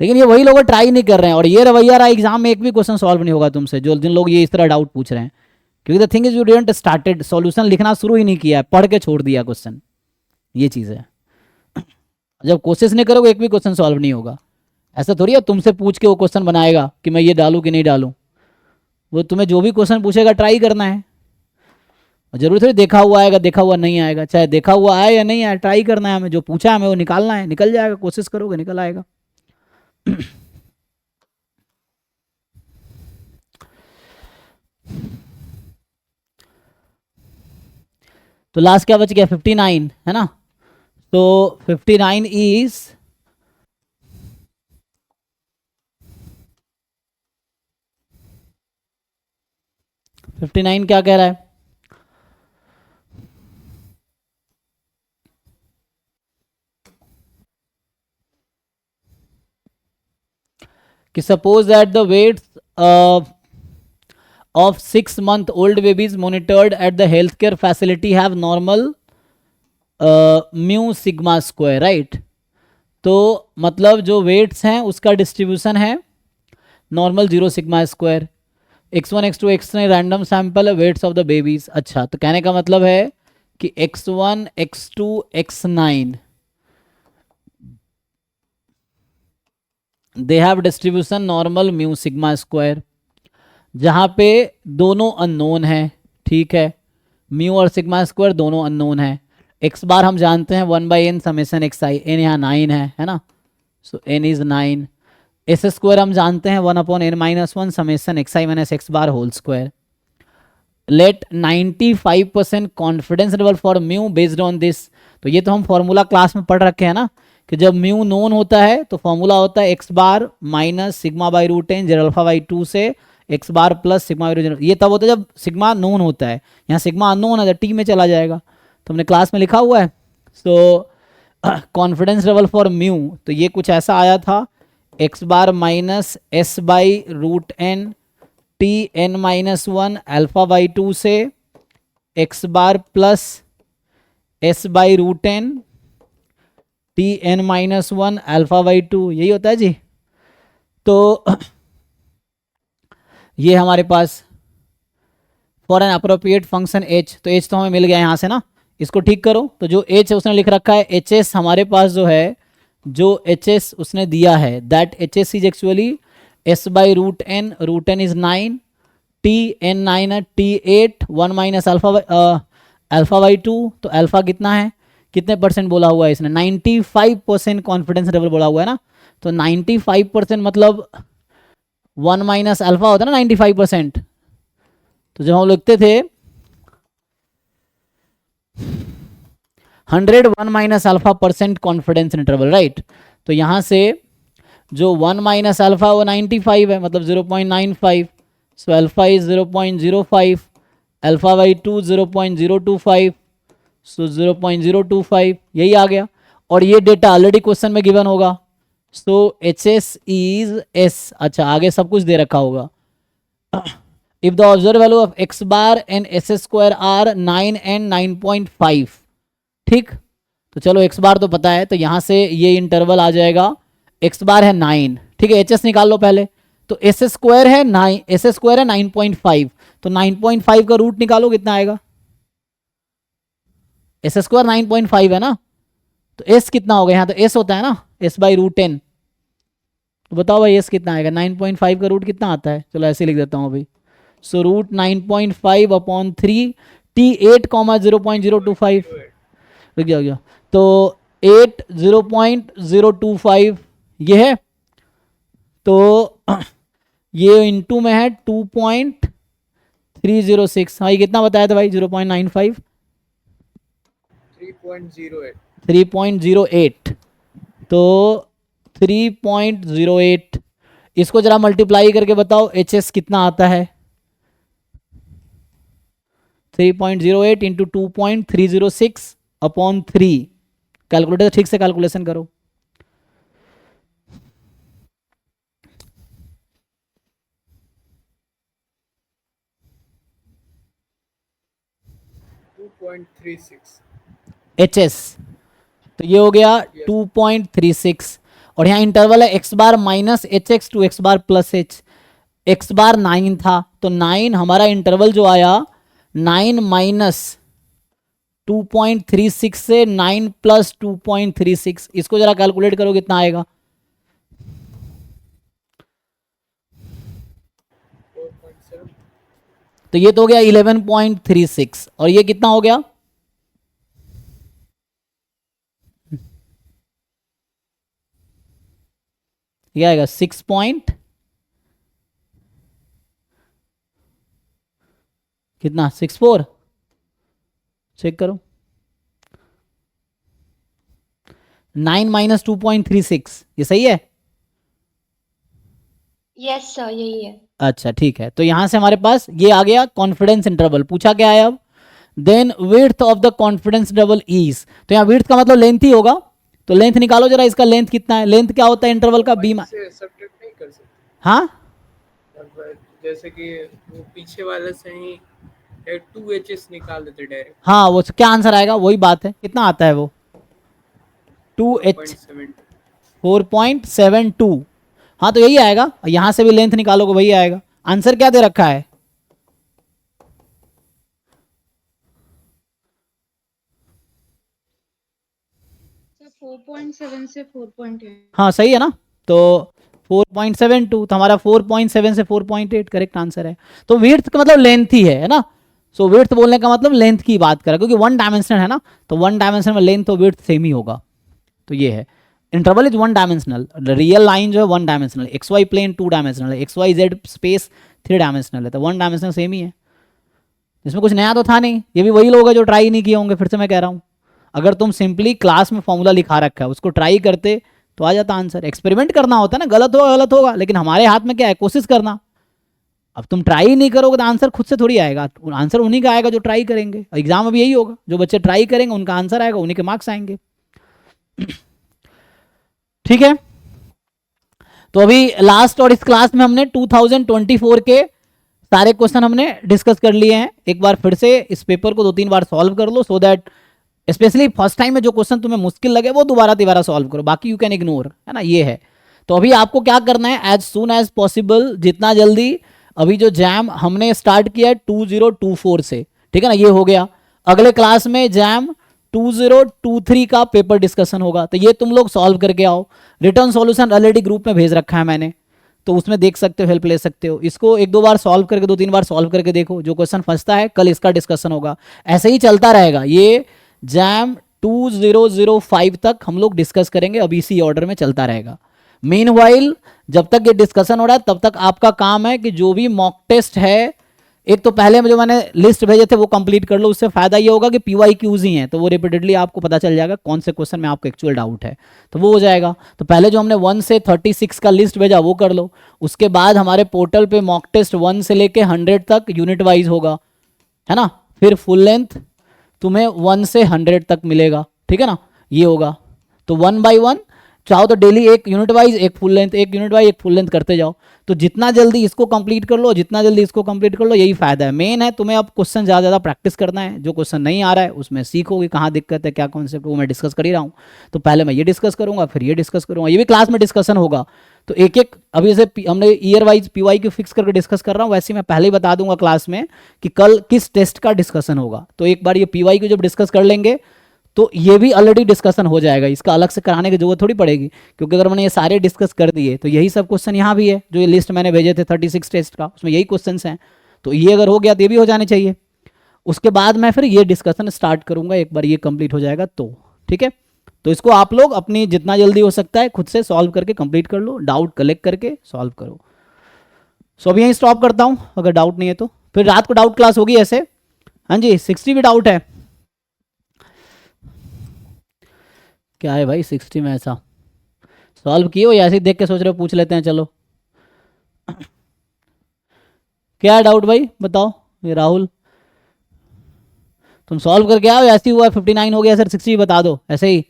S1: लेकिन ये वही लोग ट्राई नहीं कर रहे हैं, और ये रवैया रहा एग्जाम में एक भी क्वेश्चन सॉल्व नहीं होगा तुमसे, जो जिन लोग ये इस तरह डाउट पूछ रहे हैं, क्योंकि the thing is you didn't started, solution लिखना शुरू ही नहीं किया है, पढ़ के छोड़ दिया क्वेश्चन, ये चीज़ है। जब कोशिश नहीं करोगे एक भी क्वेश्चन सॉल्व नहीं होगा। ऐसा थोड़ी है तुमसे पूछ के वो क्वेश्चन बनाएगा कि मैं ये डालूं कि नहीं डालूं, वो तुम्हें जो भी क्वेश्चन पूछेगा ट्राई करना है। जरूरी थोड़ी देखा हुआ आएगा देखा हुआ नहीं आएगा, चाहे देखा हुआ आए या नहीं आए, ट्राई करना है हमें, जो पूछा है हमें वो निकालना है, निकल जाएगा, कोशिश करोगे निकल आएगा। तो लास्ट क्या बच गया, 59 है ना। तो 59 इज क्या कह रहा है, कि suppose that the weights of 6-month-old babies monitored at the healthcare facility have normal mu sigma square, right? तो मतलब जो वेट्स हैं उसका डिस्ट्रीब्यूशन है normal 0 sigma square, x1 x2 x3 random sample weights of the babies. अच्छा, तो कहने का मतलब है कि x1 x2 x9 they have distribution normal mu sigma square, जहाँ पे दोनों अननोन है, ठीक है, म्यू और सिग्मा स्क्वायर दोनों अननोन है। एक्स बार हम जानते हैं 1/n समेशन एक्स आई, एन यहाँ 9 है ना, so n is 9। S square हम जानते हैं 1/n-1 summation x i minus x bar whole square. Let 95% confidence level for mu based on this. तो ये तो हम फॉर्मूला क्लास में पढ़ रखे हैं ना, कि जब म्यू नोन होता है तो फॉर्मूला होता है x bar minus sigma by root n z alpha by 2 से x bar plus sigma by root. ये तब होता है जब सिग्मा नोन होता है, यहाँ सिग्मा अननोन है तो टी में चला जाएगा, तो हमने क्लास में लिखा हुआ है। So confidence level for mu, तो ये कुछ ऐसा आया था, x bar minus s by root n t n minus 1 alpha by 2 से x bar plus s by root n t n minus 1 alpha by 2, यही होता है जी। तो ये हमारे पास for an appropriate function h, तो h तो हमें मिल गया यहाँ से ना, इसको ठीक करो। तो जो h है उसने लिख रखा है एच एस, हमारे पास जो है जो एच एस उसने दिया है that h s is actually s by root n is 9 T9 है, T8 1 माइनस अल्फा/2, तो अल्फा कितना है, कितने परसेंट बोला हुआ है इसने, 95% कॉन्फिडेंस लेवल बोला हुआ है ना, तो 95% मतलब 1 माइनस अल्फा होता है ना 95%, तो जब हम लिखते थे 101 minus alpha percent confidence interval, right, तो यहां से जो 1 माइनस अल्फा वो 95 है, मतलब 0.95, सो अल्फा इज 0.05, अल्फा/2 0.025, सो 0.025, यही आ गया, और ये डेटा ऑलरेडी क्वेश्चन में गिवन होगा, सो HS इज S, अच्छा आगे सब कुछ दे रखा होगा। If the observe value of x bar and S² are 9 and 9.5, ठीक, तो चलो x बार तो पता है, तो यहां से ये इंटरवल आ जाएगा, x बार है 9, ठीक है, HS निकाल लो पहले, तो S² है 9, S² है 9.5, तो 9.5 का रूट निकालो कितना आएगा, S² 9.5 है ना, तो S कितना होगा, यहाँ तो S होता है ना, S/√10, तो बताओ भाई S कितना आएगा, 9.5 का रूट कितना आता है, चलो ऐसे लिख देता हूँ अभी, सो रूट 9.5 अपॉन 3, T8 0.025, रुक जाओ, तो 8 0.025 ये है, तो ये इनटू में है 2.306, हाँ ये कितना बताया था भाई, 0.95, 3.08, तो 3.08, इसको जरा मल्टीप्लाई करके बताओ HS कितना आता है, 3.08 इंटू 2.306 अपॉन 3, कैलकुलेटर ठीक से कैलकुलेशन करो, HS, तो ये हो गया 2.36, और यहाँ इंटरवल है x bar minus HX to x bar plus H, x bar 9 था, तो 9 हमारा इंटरवल जो आया 9 माइनस 2.36 से 9 प्लस 2.36, इसको जरा कैलकुलेट करो कितना आएगा, तो ये तो हो गया 11.36, और ये कितना हो गया, ये आएगा 6 पॉइंट कितना 64, चेक करो, 9 माइनस 2.36, ये सही है,
S6: यस सर यही है।
S1: अच्छा ठीक है, तो यहां से हमारे पास ये आ गया कॉन्फिडेंस इंटरवल, पूछा क्या है अब, then width of the confidence interval is, तो यहाँ विड्थ का मतलब लेंथ ही होगा, तो लेंथ निकालो जरा, इसका लेंथ कितना है, लेंथ क्या होता है इंटरवल का, बी
S7: सब्ट्रैक्ट नहीं कर सकते,
S1: हाँ
S7: जैसे कि वो पीछे वाले से ही 2HS निकाल देते डायरेक्ट,
S1: हाँ, वो क्या आंसर आएगा, वही बात है, कितना आता है वो 2H 4.72, हाँ तो यही आएगा, यहां से भी लेंथ निकालोगे वही आएगा, आंसर क्या दे रखा है,
S3: सर 4.7 से 4.8,
S1: हाँ सही है ना, तो 4.72, तो हमारा 4.7 से 4.8 करेक्ट आंसर है, तो विड्थ का मतलब लेंथ ही है ना, सो विड्थ बोलने का मतलब लेंथ की बात करें, क्योंकि वन डायमेंशनल है ना, तो वन डायमेंशनल में लेंथ और विड्थ सेम ही होगा, तो ये है interval is one dimensional, real line जो है one dimensional, XY plane 2 dimensional है, XYZ स्पेस 3 डायमेंशनल है, तो वन डायमेंशनल सेम ही है, इसमें कुछ नया तो था नहीं, ये भी वही लोग हैं जो ट्राई नहीं किए होंगे, फिर से मैं कह रहा हूँ, अगर तुम सिंपली क्लास में फॉर्मूला लिखा रखा है उसको ट्राई करते तो आ जाता आंसर, एक्सपेरिमेंट करना होता है ना, गलत होगा, लेकिन हमारे हाथ में क्या है, कोशिश करना, अब तुम ट्राई नहीं करोगे तो आंसर खुद से थोड़ी आएगा, आंसर उन्हीं का आएगा जो ट्राई करेंगे, एग्जाम में भी यही होगा, जो बच्चे ट्राई करेंगे उनका आंसर आएगा, उन्हीं के मार्क्स आएंगे, ठीक है, तो अभी लास्ट और इस क्लास में हमने 2024 के सारे क्वेश्चन हमने डिस्कस कर लिए हैं, एक बार फिर से इस पेपर को 2-3 बार सॉल्व कर लो, so that specially first time में जो क्वेश्चन तुम्हें मुश्किल लगे वो दोबारा सॉल्व करो, बाकी यू कैन इग्नोर, है ना, ये है, तो अभी आपको क्या करना है, एज सून एज पॉसिबल, जितना जल्दी, अभी जो जैम हमने स्टार्ट किया है 2024 से, ठीक है ना, ये हो गया, अगले क्लास में जैम 2023 का पेपर डिस्कशन होगा, तो ये तुम लोग सॉल्व करके आओ, रिटर्न सॉल्यूशन ऑलरेडी ग्रुप में भेज रखा है मैंने, तो उसमें देख सकते हो, हेल्प ले सकते हो। इसको एक दो बार सॉल्व करके, 2-3 बार सॉल्व करके देखो, जो क्वेश्चन फंसता है कल इसका डिस्कशन होगा। ऐसे ही चलता रहेगा, ये जैम 2005 तक हम लोग डिस्कस करेंगे, अभी इसी ऑर्डर में चलता रहेगा। मीनवाइल जब तक ये डिस्कशन हो रहा है तब तक आपका काम है कि जो भी मॉक टेस्ट है, एक तो पहले जो मैंने लिस्ट भेजे थे वो कंप्लीट कर लो। उससे फायदा ये होगा कि PYQs ही हैं, तो वो रिपीटेडली आपको पता चल जाएगा कौन से क्वेश्चन में आपको एक्चुअल डाउट है, तो वो हो जाएगा। तो पहले जो हमने 1 से 36 का लिस्ट भेजा वो कर लो। उसके बाद हमारे पोर्टल पे मॉक टेस्ट 1 से लेके 100 तक यूनिट वाइज होगा, है ना। फिर फुल लेंथ तुम्हें 1 से 100 तक मिलेगा, ठीक है ना, ये होगा। तो 1 बाई 1 चाहो तो डेली एक यूनिट वाइज, एक फुल लेंथ, एक यूनिट वाइज, एक फुल लेंथ करते जाओ। तो जितना जल्दी इसको कंप्लीट कर लो, जितना जल्दी इसको कंप्लीट कर लो, यही फायदा है। मेन है तुम्हें अब क्वेश्चन ज़्यादा ज़्यादा प्रैक्टिस करना है। जो क्वेश्चन नहीं आ रहा है उसमें सीखोगे कहाँ दिक्कत है, क्या कॉन्सेप्ट, वो मैं डिस्कस कर ही रहा हूँ। तो पहले मैं ये डिस्कस करूँगा, फिर ये डिस्कस करूँगा, ये भी क्लास में डिस्कशन होगा। तो एक एक अभी जैसे हमने ईयर वाइज PYQ फिक्स करके डिस्कस कर रहा हूँ, वैसे मैं पहले ही बता दूंगा क्लास में कि कल किस टेस्ट का डिस्कशन होगा। तो एक बार ये PYQ जब डिस्कस कर लेंगे तो ये भी ऑलरेडी डिस्कशन हो जाएगा, इसका अलग से कराने की जरूरत थोड़ी पड़ेगी, क्योंकि अगर मैंने ये सारे डिस्कस कर दिए तो यही सब क्वेश्चन यहाँ भी है। जो ये लिस्ट मैंने भेजे थे 36 टेस्ट का, उसमें यही क्वेश्चन हैं। तो ये अगर हो गया तो ये भी हो जाने चाहिए। उसके बाद मैं फिर ये डिस्कशन स्टार्ट करूंगा, एक बार ये कंप्लीट हो जाएगा तो, ठीक है। तो इसको आप लोग अपनी जितना जल्दी हो सकता है खुद से सॉल्व करके कंप्लीट कर लो, डाउट कलेक्ट करके सॉल्व करो। सो अभी यहीं स्टॉप करता हूँ, अगर डाउट नहीं है तो फिर रात को डाउट क्लास होगी ऐसे। हाँ जी, 60 भी डाउट है क्या है भाई 60 में? ऐसा सॉल्व किए हो या ऐसे ही देख के सोच रहे हो पूछ लेते हैं? चलो क्या है डाउट भाई बताओ। ये राहुल, तुम सॉल्व करके आओ, ऐसे ही हुआ 59 हो गया सर, 60 बता दो ऐसे ही।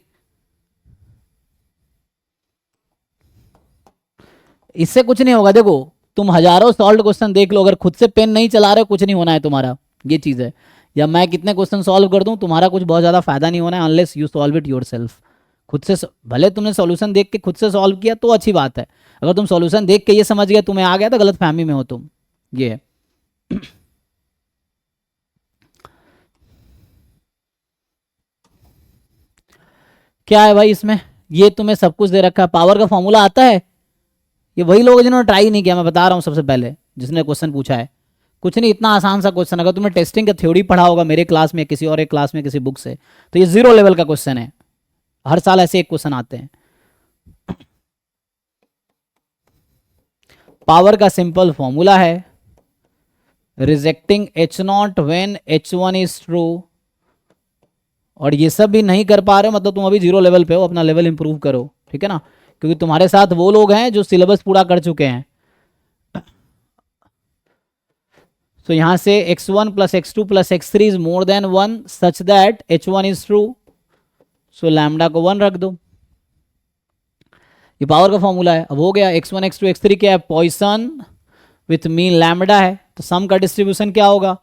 S1: इससे कुछ नहीं होगा, देखो तुम हजारों सॉल्व क्वेश्चन देख लो, अगर खुद से पेन नहीं चला रहे हो कुछ नहीं होना है तुम्हारा, ये चीज़ है। या मैं कितने क्वेश्चन सॉल्व कर दूं, तुम्हारा कुछ बहुत ज़्यादा फायदा नहीं होना है unless you solve it yourself. खुद से भले तुमने सॉल्यूशन देख के खुद से सॉल्व किया तो अच्छी बात है, अगर तुम सॉल्यूशन देख के ये समझ गए तुम्हें आ गया तो गलत फहमी में हो तुम, ये है। क्या है भाई इसमें, ये तुम्हें सब कुछ दे रखा है, पावर का फॉर्मूला आता है। ये वही लोग जिन्होंने ट्राई नहीं किया, मैं बता रहा हूँ सबसे पहले जिसने क्वेश्चन पूछा है। कुछ नहीं, इतना आसान सा क्वेश्चन, अगर तुमने टेस्टिंग का थ्योरी पढ़ा होगा मेरे क्लास में, किसी और एक क्लास में, किसी बुक से, तो ये 0 लेवल का क्वेश्चन है। हर साल ऐसे एक क्वेश्चन आते हैं। पावर का सिंपल फॉर्मूला है rejecting H0 when H1 is true. और ये सब भी नहीं कर पा रहे हो मतलब तुम अभी 0 लेवल पे हो, अपना लेवल इंप्रूव करो, ठीक है ना, क्योंकि तुम्हारे साथ वो लोग हैं जो सिलेबस पूरा कर चुके हैं। तो यहां से x1 + x2 + x3 is more then 1 such that h1 is true, so lambda को 1 रख दो। ये पावर का फॉर्मूला है। अब हो गया x1 x2 x3 क्या है, पॉइसन विथ मीन लैम्डा है, तो सम का डिस्ट्रीब्यूशन क्या होगा,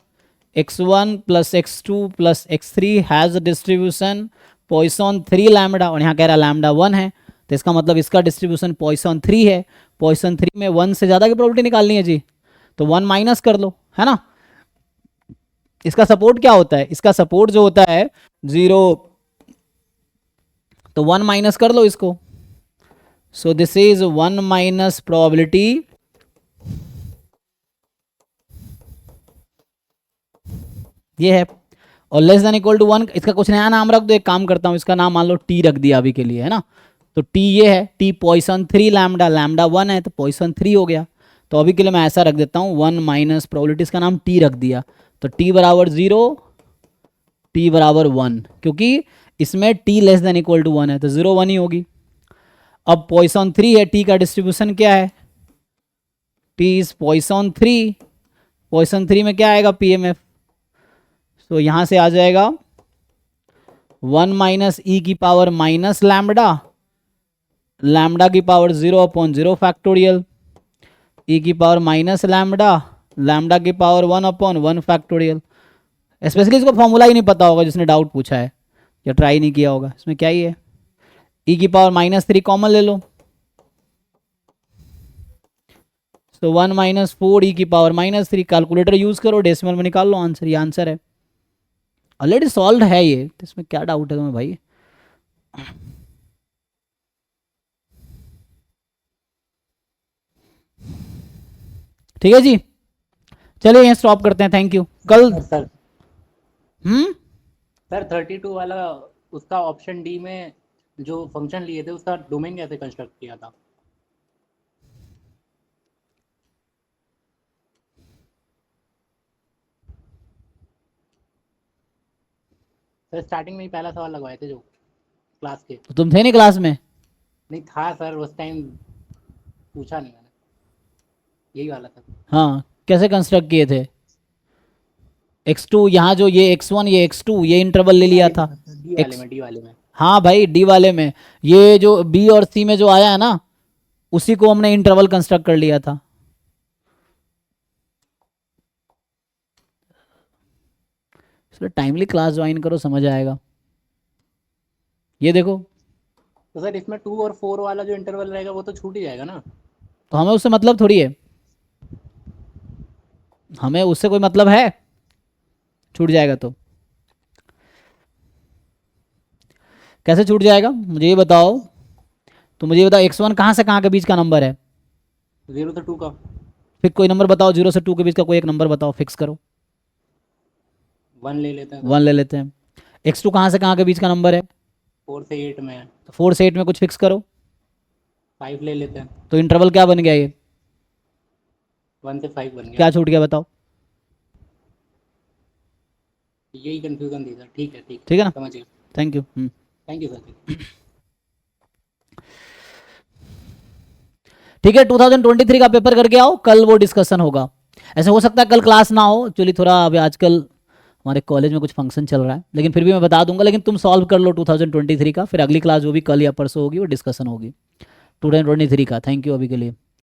S1: x1 + x2 + x3 has distribution Poisson 3 lambda, और यहाँ कह रहा लैम्डा 1 है, तो इसका मतलब इसका डिस्ट्रीब्यूशन पॉइसन 3 है। पॉइसन 3 में 1 से ज़्यादा की प्रोबेबिलिटी निकालनी है जी, तो 1 माइनस कर लो, है ना। इसका सपोर्ट क्या होता है, इसका सपोर्ट जो होता है 0, तो 1 माइनस कर लो इसको। सो दिस इज 1 माइनस प्रोबेबिलिटी ये है, और लेस देन इक्वल टू 1। इसका कुछ नया नाम रख दो, एक काम करता हूं इसका नाम मान लो टी रख दिया अभी के लिए, है ना। तो टी ये है, टी पॉइसन 3 लैम्डा, लैम्डा 1 है तो पॉइसन 3 हो गया। तो अभी के लिए मैं ऐसा रख देता हूँ 1 माइनस प्रोबेबिलिटी, इसका नाम टी रख दिया, तो टी बराबर 0, टी बराबर 1, क्योंकि इसमें t less than equal to 1 है तो 0 1 ही होगी। अब पॉइसन 3 है, टी का डिस्ट्रीब्यूशन क्या है, टी इज पॉइसन 3, पॉइसन 3 में क्या आएगा PMF, तो यहां से आ जाएगा 1 माइनस ई की पावर माइनस लैम्डा, लैम्डा की पावर 0/0 फैक्टोरियल, ई की पावर माइनस लैम्डा, लैम्डा की पावर 1/1 फैक्टोरियल। स्पेशली इसको फॉर्मूला ही नहीं पता होगा जिसने डाउट पूछा है या ट्राई नहीं किया होगा। इसमें क्या ही है, ई की पावर -3 कॉमन ले लो, तो 1 - 4 ई की पावर -3, कैलकुलेटर यूज करो, डेसिमल में निकाल लो आंसर, ये आंसर है, ऑलरेडी सॉल्व है ये, तो इसमें क्या डाउट है तुम्हें भाई। ठीक है जी, चलिए यहाँ स्टॉप करते हैं, थैंक यू। कल
S6: सर
S1: हम्म
S6: सर 32 वाला उसका ऑप्शन डी में जो फंक्शन लिए थे उसका डोमेन कैसे कंस्ट्रक्ट किया था? सर स्टार्टिंग में ही पहला सवाल लगवाए थे जो क्लास के।
S1: तो तुम थे नहीं क्लास में?
S6: नहीं था सर, उस टाइम पूछा नहीं मैंने, यही वाला था।
S1: हाँ, कैसे कंस्ट्रक्ट किए थे? x2 यहाँ जो ये x1 ये x2 ये इंटरवल ले लिया था।
S6: डी वाले में
S1: हाँ भाई, डी वाले में ये जो बी और सी में जो आया है ना, उसी को हमने इंटरवल कंस्ट्रक्ट कर लिया था। इसलिए टाइमली क्लास ज्वाइन करो, समझ आएगा। ये देखो,
S6: तो सर इसमें 2 और 4 वाला जो इंटरवल रहेगा वो तो छूट ही जाएगा ना?
S1: तो हमें उससे मतलब थोड़ी है, हमें उससे कोई मतलब है छूट जाएगा तो? कैसे छूट जाएगा मुझे ये बताओ। तो मुझे ये बताओ x1 कहाँ से कहाँ के बीच का नंबर है?
S6: 0 से 2 का।
S1: फिर कोई नंबर बताओ, 0 से 2 के बीच का कोई एक नंबर बताओ, फिक्स करो।
S6: 1 ले लेते हैं।
S1: 1 ले लेते हैं। x2 कहाँ से कहाँ के बीच का नंबर है?
S6: 4 से 8 में है।
S1: तो 4 से 8 में कुछ फिक्स करो।
S6: 5 ले लेते हैं।
S1: तो इंटरवल क्या बन गया ये?
S6: 1 से 5 बन गया।
S1: क्या छूट गया बताओ?
S6: यही कंफ्यूजन थी सर। ठीक है
S1: ठीक है ना?
S6: समझ गया।
S1: Thank you.
S6: Thank you sir.
S1: ठीक है, 2023 का पेपर करके आओ, कल वो डिस्कशन होगा। ऐसे हो सकता है कल क्लास ना हो, एक्चुअली थोड़ा अभी आजकल हमारे कॉलेज में कुछ फंक्शन चल रहा है, लेकिन फिर भी मैं बता दूंगा। लेकिन तुम सॉल्व कर लो 2023 का, फिर अगली क्लास जो भी कल या परसों होगी वो डिस्कशन होगी 2023 का। थैंक यू अभी के लिए।